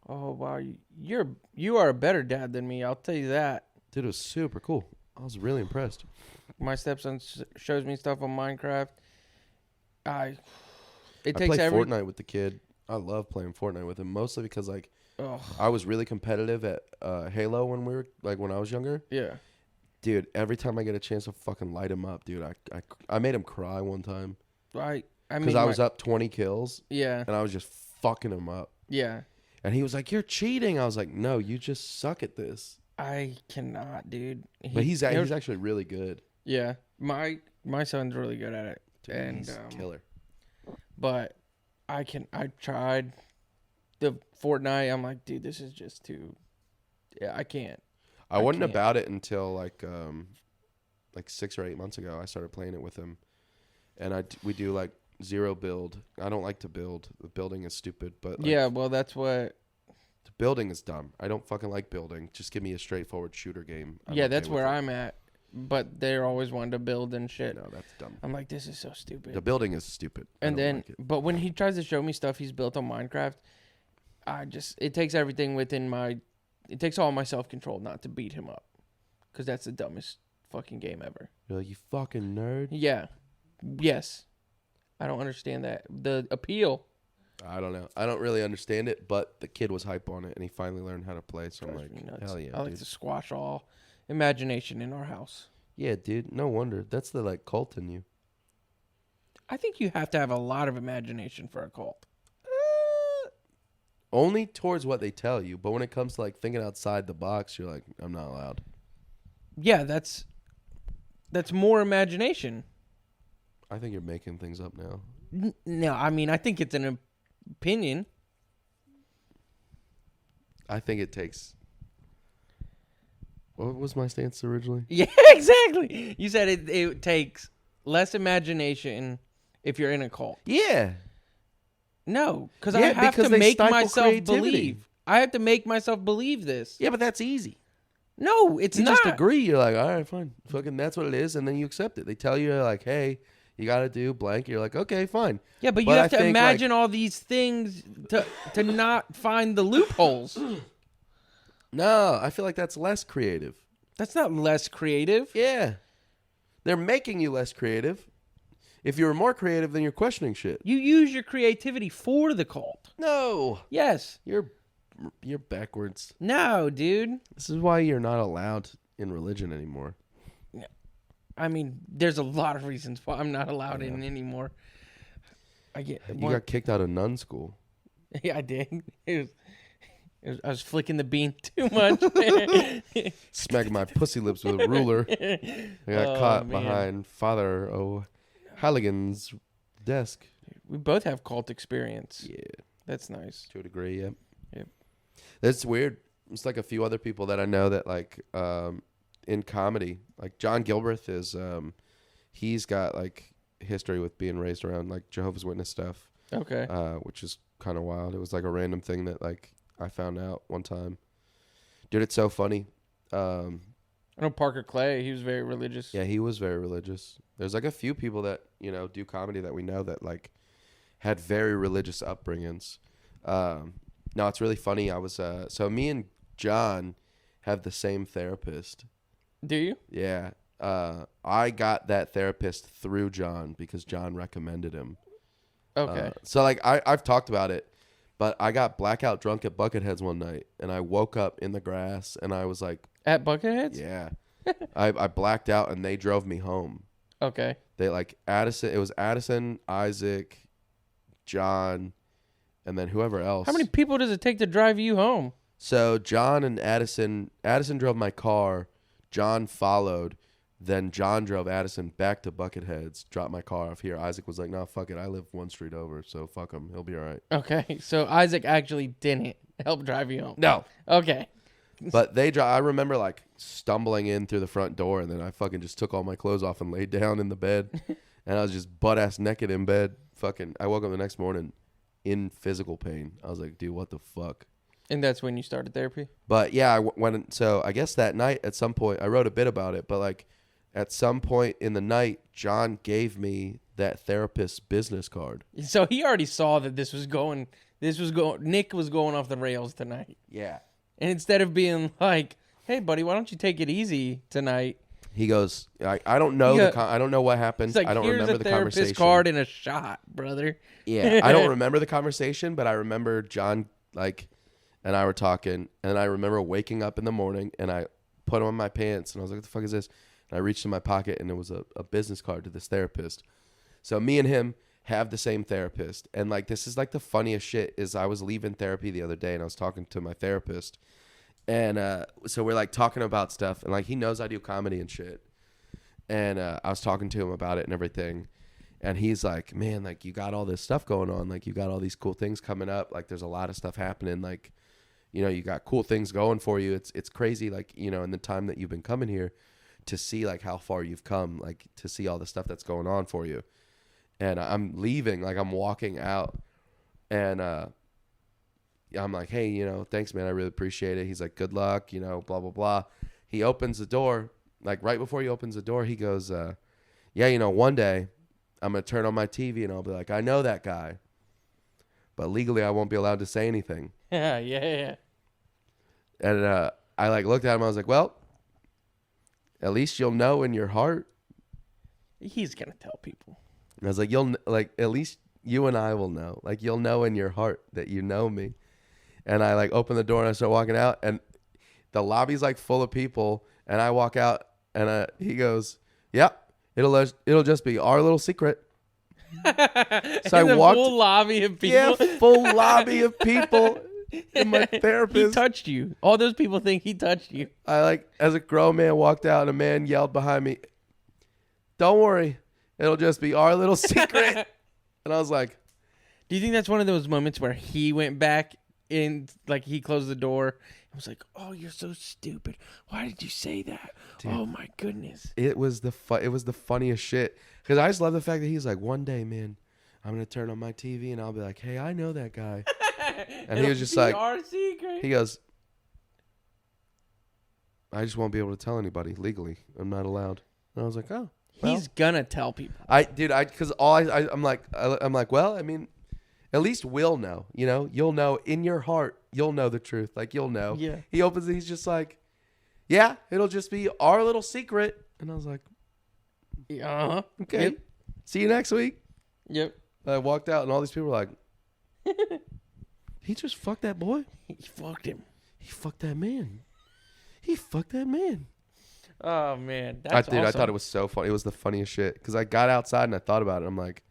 Oh wow, you are a better dad than me. I'll tell you that. Dude, it was super cool. I was really impressed. My stepson shows me stuff on Minecraft. It I takes play every. Fortnite with the kid. I love playing Fortnite with him, mostly because like Oh I was really competitive at Halo when I was younger. yeah. Dude, every time I get a chance to fucking light him up, dude, I made him cry one time I because mean I was up 20 kills Yeah. and I was just fucking him up. Yeah. And he was like, "You're cheating." I was like, "No, you just suck at this." I cannot, dude. But he's actually really good. yeah. My son's really good at it, Dude, and he's a killer. but I tried the Fortnite. I'm like, dude, this is just too. Yeah, I can't. I wasn't can't. about it until like 6 or 8 months ago. I started playing it with him, and we do like zero build. I don't like to build. The building is stupid, but like, Yeah, well, that's what. the building is dumb. I don't fucking like building. Just give me a straightforward shooter game. Yeah, that's where I'm at. But they're always wanting to build and shit. No, that's dumb. I'm like, this is so stupid. The building is stupid. And then, like it. but when he tries to show me stuff he's built on Minecraft, it takes everything it takes all my self control not to beat him up, because that's the dumbest fucking game ever. You're like, you fucking nerd. Yeah, yes, I don't understand that the appeal. I don't know. I don't really understand it, but the kid was hype on it, and he finally learned how to play. So I'm Drives like, me nuts. hell yeah, I like dude. to squash all imagination in our house. Yeah, dude. No wonder. That's the like cult in you. I think you have to have a lot of imagination for a cult. Only towards what they tell you, but when it comes to like thinking outside the box, you're like, I'm not allowed. Yeah, that's more imagination. I think you're making things up now. No, I mean, I think it's an opinion. I think it takes. What was my stance originally? Yeah, exactly. You said it takes less imagination if you're in a cult. Yeah. No, because Yeah, I have because to they make stifle myself creativity. believe. I have to make myself believe this. Yeah, but that's easy. No, it's You not. just agree. You're like, all right, fine. Fucking that's what it is. And then you accept it. They tell you, like, hey, you got to do blank. You're like, okay, fine. Yeah, but you But have I to think, imagine all these things to not find the loopholes. No, I feel like that's less creative. That's not less creative. Yeah. They're making you less creative. If you were more creative, then you're questioning shit. You use your creativity for the cult. No. Yes. You're backwards. No, dude. This is why you're not allowed in religion anymore. I mean, there's a lot of reasons why I'm not allowed in anymore. You got kicked out of nun school. Yeah, I did. I was flicking the bean too much. Smacked my pussy lips with a ruler. I got caught behind Father O'Halligan's desk. We both have cult experience. Yeah. That's nice. To a degree, yeah. Yep. That's weird. It's like a few other people that I know that like in comedy, like John Gilbreth is he's got like history with being raised around like Jehovah's Witness stuff. Okay. Which is kind of wild. It was like a random thing that like I found out one time. Dude, it's so funny. I know Parker Clay. He was very religious. Yeah, he was very religious. There's like a few people that, do comedy that we know that like had very religious upbringings. No, it's really funny. I was so me and John have the same therapist. Do you? Yeah. I got that therapist through John because John recommended him. Okay. So like I've talked about it, but I got blackout drunk at Bucketheads one night and I woke up in the grass and I was like, At Bucketheads? yeah. I blacked out and they drove me home. Okay. They like it was Addison, Isaac, John, and then whoever else. How many people does it take to drive you home? So John and Addison drove my car, John followed, then John drove Addison back to Bucketheads, dropped my car off here. Isaac was like, nah, fuck it. I live one street over, so fuck him. He'll be all right. Okay. So Isaac actually didn't help drive you home. No. Okay. But I remember like stumbling in through the front door and then I fucking just took all my clothes off and laid down in the bed. And I was just butt-ass naked in bed. I woke up the next morning in physical pain. I was like, dude, what the fuck? And that's when you started therapy? But yeah, so I guess that night at some point, I wrote a bit about it, but like at some point in the night, John gave me that therapist's business card. So he already saw that this was going. Nick was going off the rails tonight. Yeah. And instead of being like, "Hey, buddy, why don't you take it easy tonight?" He goes, I don't know I don't know what happened. It's like, I don't here's remember a the therapist conversation. card and a shot, brother. Yeah, I don't remember the conversation, but I remember John and I were talking, and I remember waking up in the morning and I put on my pants and I was like, "What the fuck is this?" And I reached in my pocket and it was a business card to this therapist. So me and him have the same therapist, and like this is like the funniest shit. Is I was leaving therapy the other day and I was talking to my therapist. And so we're like talking about stuff, and like he knows I do comedy and shit. And I was talking to him about it and everything. And he's like, "Man, like you got all this stuff going on. Like you got all these cool things coming up. Like there's a lot of stuff happening. Like, you know, you got cool things going for you. It's crazy. Like, you know, in the time that you've been coming here to see like how far you've come, like to see all the stuff that's going on for you." And I'm leaving, like I'm walking out, and I'm like, "Hey, you know, thanks, man. I really appreciate it." He's like, "Good luck," you know, blah, blah, blah. He opens the door. Like right before he opens the door, he goes, "Yeah, you know, one day I'm going to turn on my TV and I'll be like, I know that guy. But legally I won't be allowed to say anything." Yeah. And I like looked at him. I was like, "Well, at least you'll know in your heart." He's going to tell people. And I was like, at least you and I will know. Like, you'll know in your heart that you know me." And I like open the door and I start walking out, and the lobby's like full of people. And I walk out, and he goes, "Yeah, it'll just be our little secret." So I walked, full lobby of people. yeah, full lobby of people. And my He therapist, touched you. All those people think he touched you. I like, as a grown man walked out, and a man yelled behind me, "Don't worry, it'll just be our little secret." And I was like, Do you think that's one of those moments where he went back in, like he closed the door and was like, "Oh, you're so stupid. Why did you say that? Dude. Oh my goodness." it was the funniest shit, because I just love the fact that he's like, "One day, man, I'm gonna turn on my TV and I'll be like, hey, I know that guy." And he was just like, our secret. he goes, "I just won't be able to tell anybody legally. I'm not allowed." And I was like, "Oh, well." He's gonna tell people. Because I'm like, well, I mean, at least we'll know, you know, you'll know in your heart, you'll know the truth. Like, you'll know. Yeah. He opens it. He's just like, "Yeah, it'll just be our little secret." And I was like, Uh-huh. "Okay, Yep. see you next week." Yep. I walked out and all these people were like, "He just fucked that boy. He fucked him. He fucked that man. He fucked that man." Oh man, that's Dude, awesome. I thought it was so funny. It was the funniest shit. Because I got outside and I thought about it. I'm like,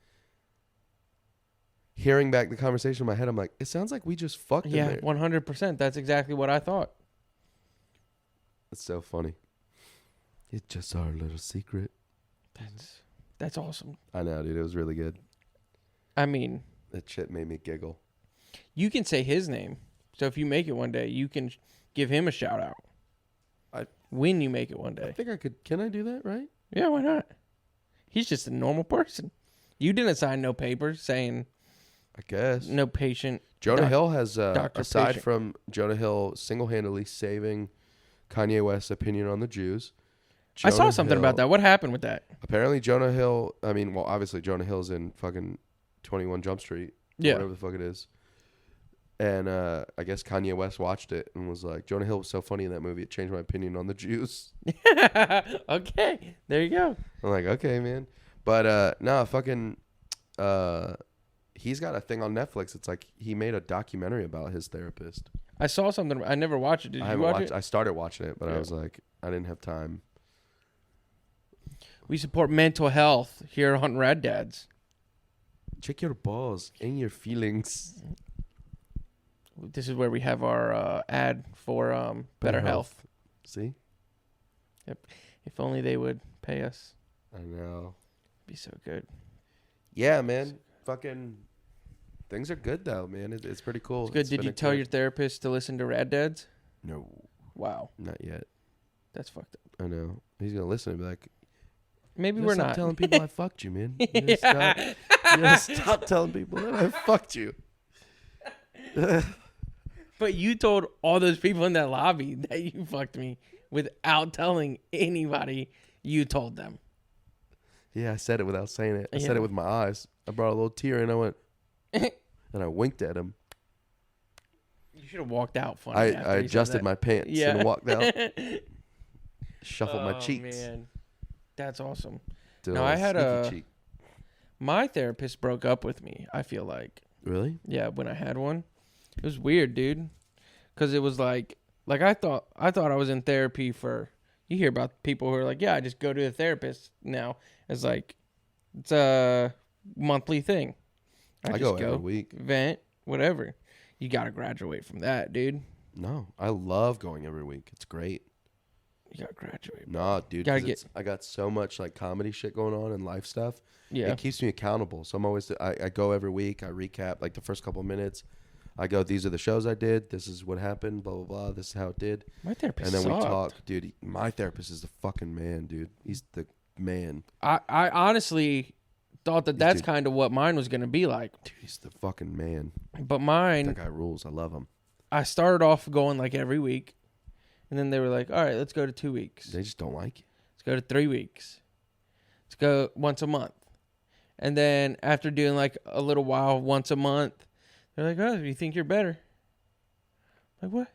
hearing back the conversation in my head, I'm like, it sounds like we just fucked in Yeah, there. 100%. That's exactly what I thought. It's so funny. It's just our little secret. That's awesome. I know, dude. It was really good. I mean, That shit made me giggle. you can say his name. So if you make it one day, you can give him a shout out. When you make it one I day. think I could. Can I do that, right? Yeah, why not? He's just a normal person. You didn't sign no papers saying I guess. no patient. Jonah Hill has, Dr. aside Patient. from Jonah Hill single-handedly saving Kanye West's opinion on the Jews. I saw Jonah something Hill- about that. What happened with that? Apparently Jonah Hill, I mean, well, obviously Jonah Hill's in fucking 21 Jump Street. Yeah. Whatever the fuck it is. And I guess Kanye West watched it and was like, "Jonah Hill was so funny in that movie, it changed my opinion on the Jews." Okay, there you go. I'm like, "Okay, man." But no, fucking he's got a thing on Netflix. It's like he made a documentary about his therapist. I saw something. I never watched it. Did I you haven't watch watched it? I started watching it, but I Yeah. was like, I didn't have time. We support mental health here on Rad Dads. Check your balls and your feelings. This is where we have our ad for Better Health. See? If only they would pay us. I know. It'd be so good. Yeah, man. Fucking things are good though, man. It's pretty cool. It's good. Did been you a tell good- your therapist to listen to Rad Dads? No, Wow, not yet. that's fucked up. I know. He's gonna listen and be like, Maybe "You we're gotta stop not. telling people I fucked you, man. You gotta stop, you gotta stop telling people that I fucked you." But you told all those people in that lobby that you fucked me without telling anybody you told them. Yeah, I said it without saying it. I said Yeah. it with my eyes. I brought a little tear and I went, and I winked at him. You should have walked out funny. I after you said adjusted that. my pants and walked out, shuffled my Oh, cheeks. man. That's awesome. Did No, a I little had sneaky a- cheek. My therapist broke up with me, I feel like. Really? Yeah, when I had one. It was weird, dude. Cuz it was like I thought I was in therapy for, you hear about people who are like, yeah, I just go to a therapist now. It's like it's a monthly thing. I just go every week. vent, whatever. You got to graduate from that, dude. No, I love going every week. It's great. You got to graduate. Nah, dude. Gotta 'Cause I got so much like comedy shit going on and life stuff. Yeah. It keeps me accountable. So I'm always I go every week. I recap like the first couple of minutes. I go, these are the shows I did. This is what happened. Blah blah blah. This is how it did. My therapist And then we sucked. talk, dude. My therapist is the fucking man, dude. He's the man. I honestly thought that that's Dude. kind of what mine was going to be like. Dude, he's the fucking man. But That mine, guy rules. I love him. I started off going like every week. And then they were like, all right, let's go to 2 weeks. They just don't like you. Let's go to 3 weeks. Let's go once a month. And then after doing like a little while, once a month, they're like, oh, you think you're better? Like, what?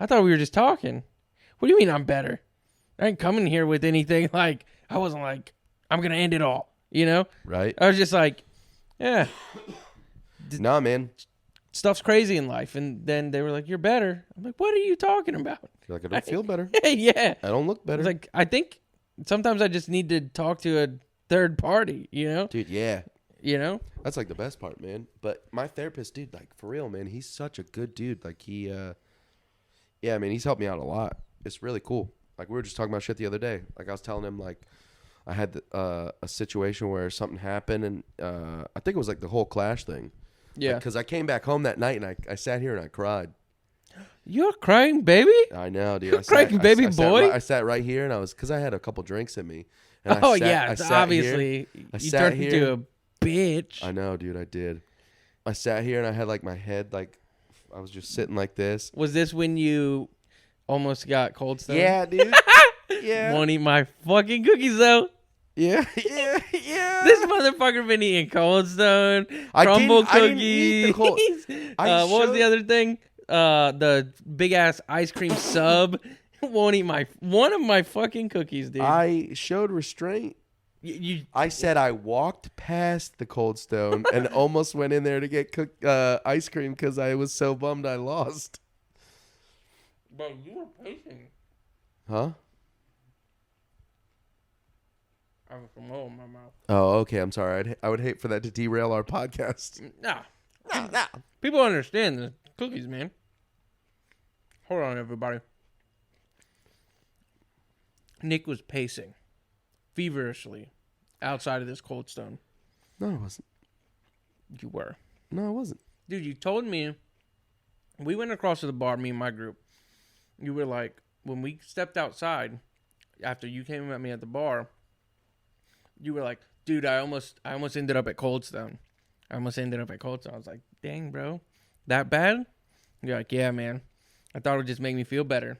I thought we were just talking. What do you mean I'm better? I ain't coming here with anything like, I wasn't like, I'm going to end it all. You know? Right? I was just like, yeah, Nah, man. stuff's crazy in life. And then they were like, you're better. I'm like, what are you talking about? You're like, I don't feel better. Yeah. I don't look better. It's like, I think sometimes I just need to talk to a third party, you know? Dude, yeah. You know? That's like the best part, man. But my therapist, dude, like for real, man, he's such a good dude. Like yeah, man, he's helped me out a lot. It's really cool. Like we were just talking about shit the other day. Like I was telling him, like I had a situation where something happened, and I think it was like the whole Clash thing. Yeah. Because I came back home that night and I sat here and I cried. You're crying, baby? I know, dude. You're crying, baby boy? I sat right here and I was, because I had a couple drinks in me. And Oh, I sat, yeah. I It's sat here. obviously, I you sat turned here. into a bitch. I know, dude. I did. I sat here and I had like my head, like I was just sitting like this. Was this when you almost got cold stone? Yeah, dude. Yeah. Won't eat my fucking cookies, though. Yeah. Yeah. This motherfucker been eating Cold Stone, I crumble didn't eat the cookies. Cold- I What was showed- the other thing? The big ass ice cream sub. Won't eat one of my fucking cookies, dude. I showed restraint. You I said I walked past the Cold Stone and almost went in there to get ice cream because I was so bummed I lost. bro, you were pacing. Huh? I have a Samoa in my mouth. Oh, okay. I'm sorry. I would hate for that to derail our podcast. Nah. People understand the cookies, man. Hold on, everybody. Nick was pacing feverishly outside of this Cold Stone. No, I wasn't. You were. No, I wasn't. Dude, you told me, we went across to the bar, me and my group. You were like, when we stepped outside, after you came and met me at the bar, you were like, dude, I almost ended up at Cold Stone. I was like, dang, bro, that bad? You're like, yeah, man. I thought it would just make me feel better.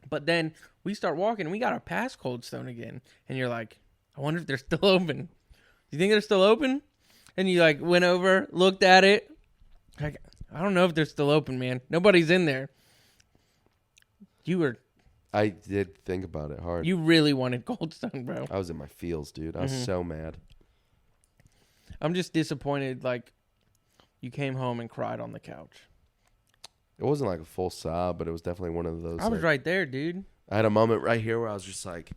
But then we start walking, and we got to pass Cold Stone again. And you're like, I wonder if they're still open. You think they're still open? And you like went over, looked at it. Like, I don't know if they're still open, man. Nobody's in there. I did think about it hard. You really wanted Cold Stone, bro. I was in my feels, dude. I was so mad. I'm just disappointed. Like, you came home and cried on the couch. It wasn't like a full sob, but it was definitely one of those. I was like, right there, dude. I had a moment right here where I was just like,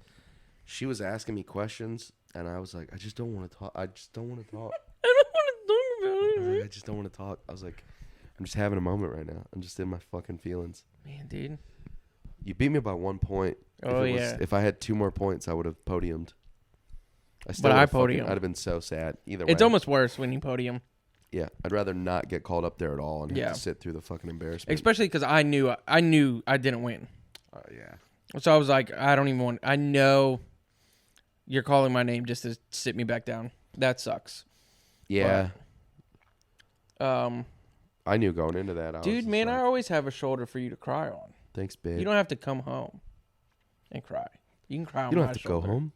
she was asking me questions, and I was like, I just don't want to talk. I just don't want to talk. I don't want to talk I was about like, it. I just don't want to talk. I was like, I'm just having a moment right now. I'm just in my fucking feelings. Man, dude. You beat me by 1 point. Oh, yeah. If I had 2 more points, I would have podiumed. But I would've fucking- podiumed. I'd have been so sad. Either way. It's almost worse when you podium. Yeah, I'd rather not get called up there at all and Yeah. have to sit through the fucking embarrassment. Especially because I knew I didn't win. Yeah. So I was like, I don't even want. I know you're calling my name just to sit me back down. That sucks. Yeah. Um, I knew going into that. I was dude, just man, like, I always have a shoulder for you to cry on. thanks, babe. You don't have to come home. and cry. You can cry on You don't my have to shoulder. go home.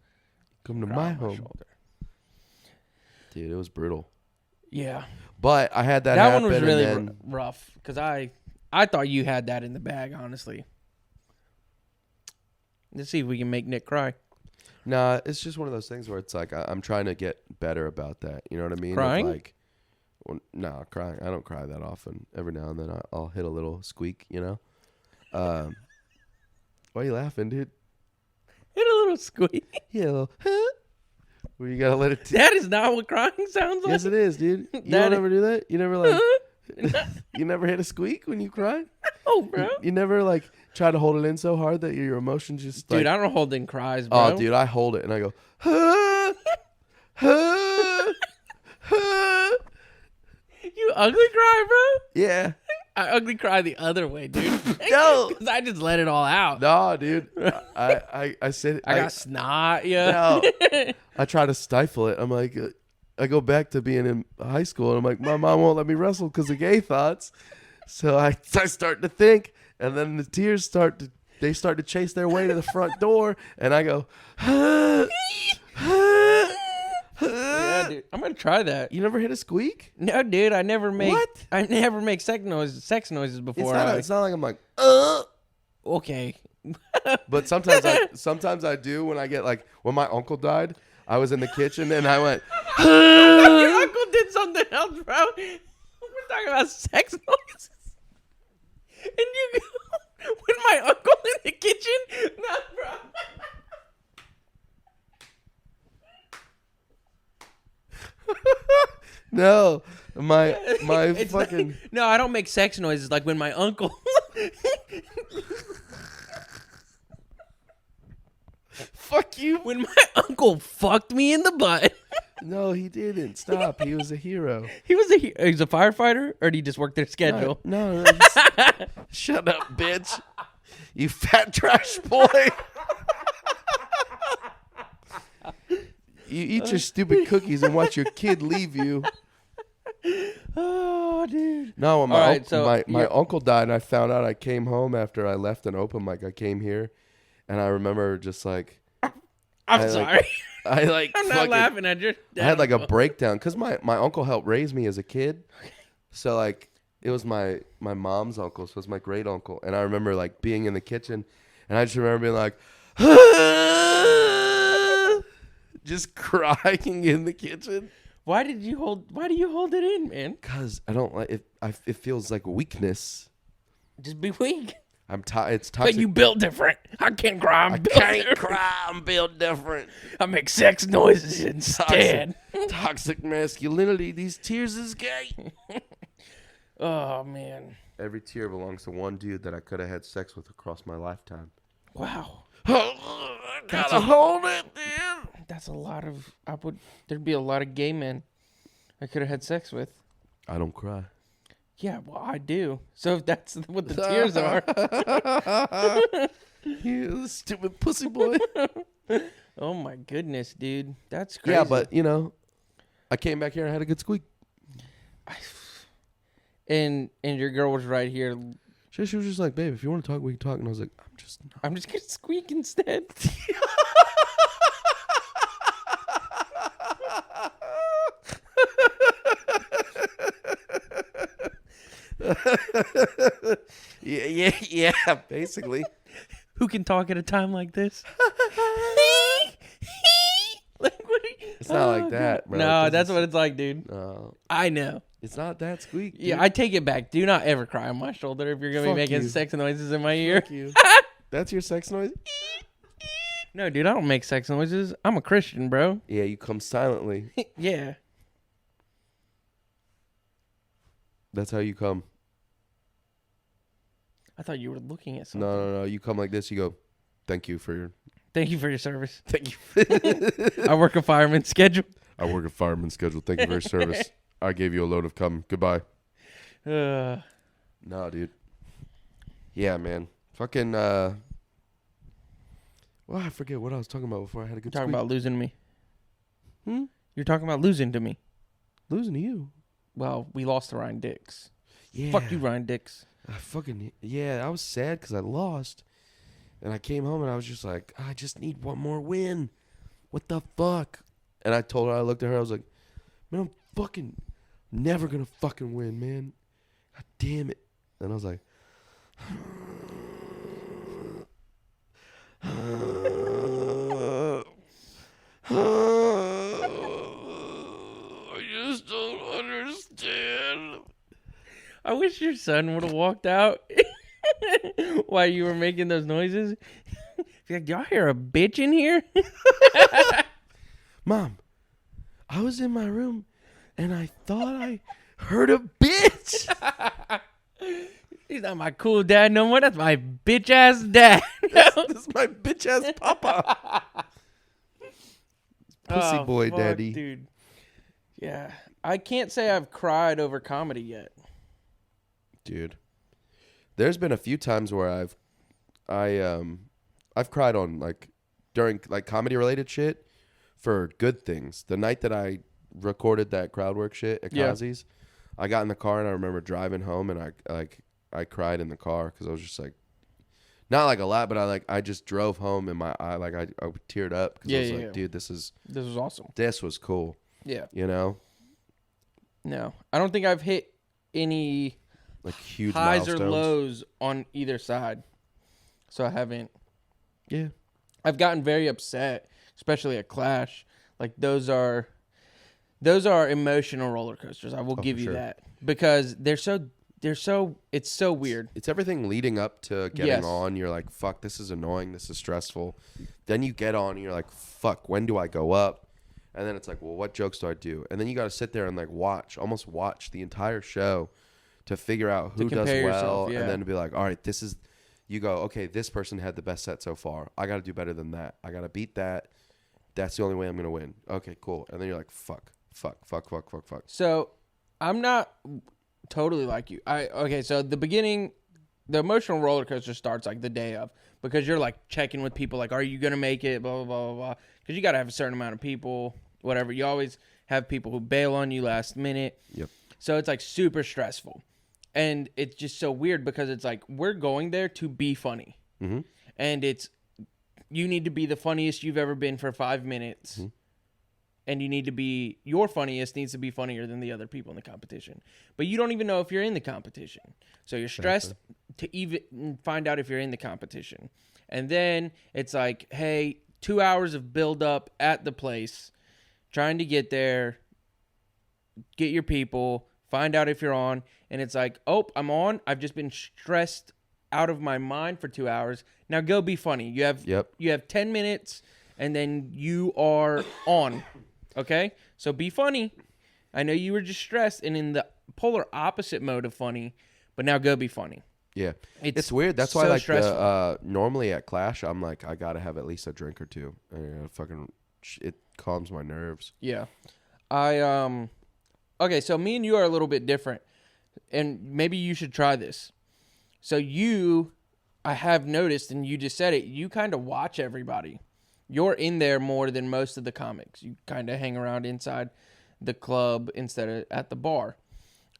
Come to Cry my on home. shoulder. Dude, it was brutal. Yeah. But I had that That happen. one was really and then, rough because I thought you had that in the bag, honestly. Let's see if we can make Nick cry. Nah, it's just one of those things where it's like I'm trying to get better about that. You know what I mean? Crying? Like, no, crying. I don't cry that often. Every now and then I'll hit a little squeak, you know? Why are you laughing, dude? Hit a little squeak. Yeah, a little, where you gotta let it. That is not what crying sounds like. Yes, it is, dude. You That don't is- ever do that? You never like. You never hit a squeak when you cry? Oh, bro. You never like try to hold it in so hard that your emotions just Dude, like. I don't hold in cries, bro. Oh, dude, I hold it and I go. "Huh, huh, huh." You ugly cry, bro? Yeah. I ugly cry the other way, dude. No. Because I just let it all out. No, dude. I said I got snot, yeah. No. I try to stifle it. I'm like, I go back to being in high school, and I'm like, my mom won't let me wrestle because of gay thoughts. So I start to think, and then the tears start to chase their way to the front door, and I go, Yeah, dude. I'm going to try that. You never hit a squeak? No, dude, I never make What? I never make sex noises It's before. not like I'm like, Okay. But sometimes I do when I get like when my uncle died. I was in the kitchen and I went. Your uncle did something else, bro. We're talking about sex noises. And you go, with my uncle in the kitchen? Nah, bro. No, my It's like- fucking. no, I don't make sex noises like when my uncle. Fuck you. When my uncle fucked me in the butt. No, he didn't. Stop. He was a hero. He's a firefighter, or did he just work their schedule? No. Shut up, bitch. You fat trash boy. You eat your stupid cookies and watch your kid leave you. Oh, dude. No, when All right, so my you're- uncle died, and I found out I came home after I left an open mic. I came here, and I remember just like I'm I, like, sorry. I like I'm not fucking- laughing at you. I had like a breakdown because my uncle helped raise me as a kid, so like it was my mom's uncle, so it was my great uncle, and I remember like being in the kitchen, and I just remember being like, just crying in the kitchen. Why do you hold it in, man? Cause I don't like it. It feels like weakness. Just be weak. It's But toxic. you built different. I can't cry. I can't cry. I'm built different. I make sex noises instead. Toxic masculinity. These tears is gay. Oh, man. Every tear belongs to one dude that I could have had sex with across my lifetime. Wow. I gotta hold it, dude. That's a lot of... There'd be a lot of gay men I could have had sex with. I don't cry. Yeah, well, I do. So if that's what the tears are. You stupid pussy boy. Oh, my goodness, dude. That's crazy. Yeah, but, you know, I came back here and I had a good squeak. And your girl was right here. She was just like, babe, if you want to talk, we can talk. And I was like, I'm just not. I'm just going to squeak instead. Yeah, basically. Who can talk at a time like this? Like, what It's not like that, bro. No, 'cause that's it's- what it's like, dude. No, I know. it's not that squeak. Yeah, dude. I take it back. Do not ever cry on my shoulder if you're gonna Fuck be making you. sex noises in my ear. Fuck you. That's your sex noise? No, dude, I don't make sex noises. I'm a Christian, bro. Yeah, you come silently. Yeah. That's how you come. I thought you were looking at something. No. You come like this. You go, thank you for your... Thank you for your service. Thank you. I work a fireman's schedule. I work a fireman's schedule. Thank you for your service. I gave you a load of cum. Goodbye. Uh, No, dude. Yeah, man. Fucking, well, I forget what I was talking about before I had a you're good talking squeak. about losing me. Hmm? You're talking about losing to me. Losing to you. Well, we lost to Ryan Dix. Yeah. Fuck you, Ryan Dix. I was sad because I lost. And I came home and I was just like, I just need one more win. What the fuck? And I told her, I looked at her, I was like, man, I'm fucking never gonna fucking win, man. God damn it. And I was like, I just don't understand. I wish your son would have walked out while you were making those noises. Be like, y'all hear a bitch in here? Mom, I was in my room and I thought I heard a bitch. He's not my cool dad no more. That's my bitch ass dad. This is my bitch ass papa. Pussy boy fuck, daddy. dude. Yeah, I can't say I've cried over comedy yet. Dude, there's been a few times where I've cried on like during like comedy related shit for good things. The night that I recorded that crowd work shit at Yeah. Kazi's, I got in the car and I remember driving home and I cried in the car because I was just like, not like a lot, but I just drove home and my eye I teared up because I was like, dude, this was awesome. This was cool. Yeah. You know, No, I don't think I've hit any like huge highs milestones. or lows on either side. So I haven't. Yeah. I've gotten very upset, especially at Clash. Like those are emotional roller coasters. I will give for you sure. that because they're so it's so weird. It's everything leading up to getting Yes. on. You're like, fuck, this is annoying. This is stressful. Then you get on and you're like, fuck, when do I go up? And then it's like, well, what jokes do I do? And then you got to sit there and like almost watch the entire show to figure out who does compare well. yourself, yeah. And then to be like, all right, you go, okay, this person had the best set so far. I got to do better than that. I got to beat that. That's the only way I'm going to win. Okay, cool. And then you're like, fuck. So I'm not totally like you. So the beginning, the emotional roller coaster starts like the day of because you're like checking with people like, are you gonna make it? Blah blah blah blah blah. Because you got to have a certain amount of people, whatever. You always have people who bail on you last minute. Yep. So it's like super stressful, and it's just so weird because it's like we're going there to be funny, Mm-hmm. and you need to be the funniest you've ever been for 5 minutes. Mm-hmm. And you need to be, your funniest needs to be funnier than the other people in the competition. But you don't even know if you're in the competition. So you're stressed to even find out if you're in the competition. And then it's like, hey, 2 hours of build up at the place, trying to get there, get your people, find out if you're on. And it's like, oh, I'm on. I've just been stressed out of my mind for 2 hours. Now go be funny. You have 10 minutes and then you are on. Okay, so be funny. I know you were just stressed and in the polar opposite mode of funny, but now go be funny. Yeah, it's weird. That's why, so like, stressful. normally at Clash, I'm like, I gotta have at least a drink or two. It calms my nerves. Yeah, okay, so me and you are a little bit different, and maybe you should try this. So I have noticed, and you just said it, you kind of watch everybody. You're in there more than most of the comics. You kind of hang around inside the club instead of at the bar.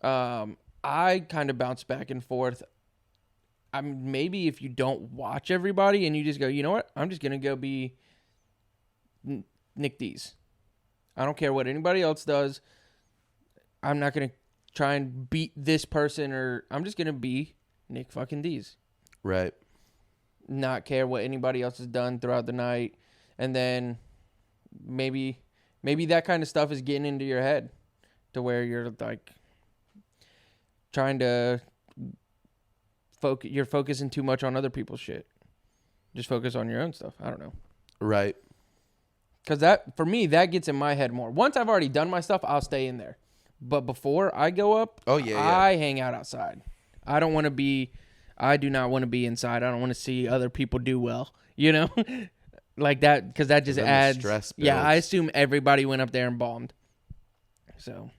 I kind of bounce back and forth. Maybe if you don't watch everybody and you just go, you know what? I'm just going to go be Nick Dees. I don't care what anybody else does. I'm not going to try and beat this person or I'm just going to be Nick fucking Dees. Right. Not care what anybody else has done throughout the night. And then maybe that kind of stuff is getting into your head to where you're like trying to you're focusing too much on other people's shit. Just focus on your own stuff. I don't know. Right. Because for me, that gets in my head more. Once I've already done my stuff, I'll stay in there. But before I go up, I hang out outside. I do not want to be inside. I don't want to see other people do well, you know? Like that, because that just adds stress. Yeah, I assume everybody went up there and bombed. So,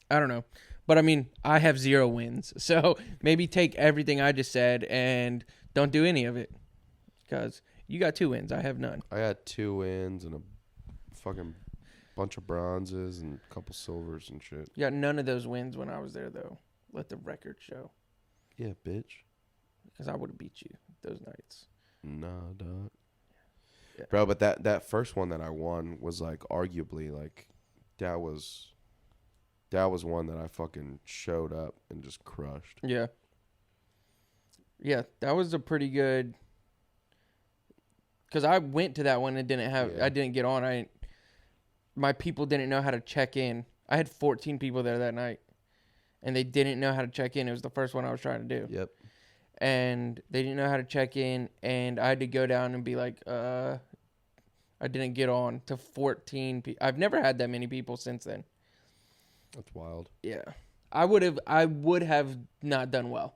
I don't know. But I mean, I have 0 wins. So maybe take everything I just said and don't do any of it. Because you got 2 wins. I have none. I had 2 wins and a fucking bunch of bronzes and a couple silvers and shit. You got none of those wins when I was there, though. Let the record show. Yeah, bitch. Because I would have beat you those nights. Nah, dog. Yeah. Bro, but that first one that I won was like arguably like that was one that I fucking showed up and just crushed. Yeah. Yeah, that was a pretty good. Because I went to that one and I didn't get on. My people didn't know how to check in. I had 14 people there that night, and they didn't know how to check in. It was the first one I was trying to do. Yep. And they didn't know how to check in, and I had to go down and be like, I didn't get on to 14 people. I've never had that many people since then. That's wild. Yeah. I would have not done well.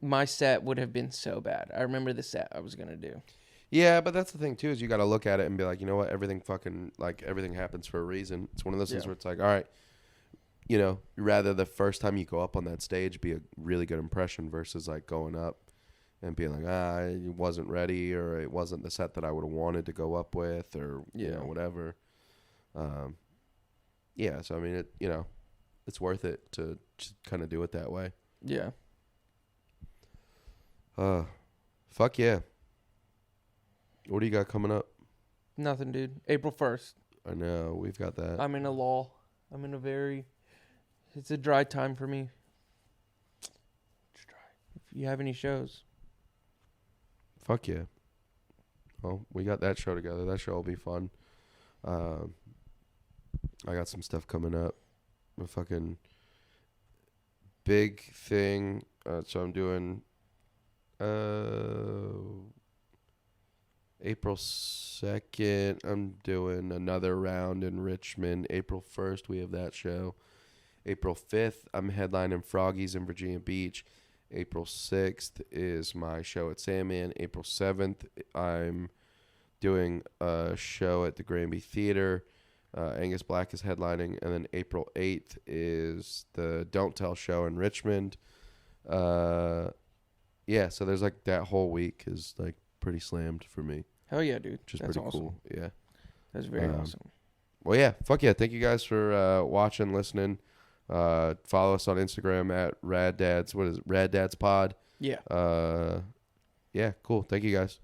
My set would have been so bad. I remember the set I was going to do. Yeah, but that's the thing too, is you got to look at it and be like, you know what, everything happens for a reason. It's one of those things where it's like, all right, you know, rather the first time you go up on that stage be a really good impression versus like going up and being like, it wasn't ready, or it wasn't the set that I would have wanted to go up with, or you know, whatever. Yeah, so I mean, it's worth it to just kind of do it that way. Yeah. Fuck yeah. What do you got coming up? Nothing, dude. April 1st. I know, we've got that. I'm in a lull. I'm in it's a dry time for me. It's dry. If you have any shows. Fuck yeah. Well, we got that show together. That show will be fun. I got some stuff coming up. A fucking big thing. So I'm doing April 2nd, I'm doing another round in Richmond. April 1st, we have that show. April 5th, I'm headlining Froggies in Virginia Beach. April 6th is my show at Sandman. April 7th, I'm doing a show at the Granby Theater. Angus Black is headlining. And then April 8th is the Don't Tell show in Richmond. Yeah, so there's like that whole week is like pretty slammed for me. Hell yeah, dude. Which is That's pretty awesome. cool. Yeah. That's very awesome. Well, yeah. Fuck yeah. Thank you guys for watching, listening. Follow us on Instagram at Rad Dads. What is it? Rad Dads Pod. Yeah. Yeah, cool. Thank you guys.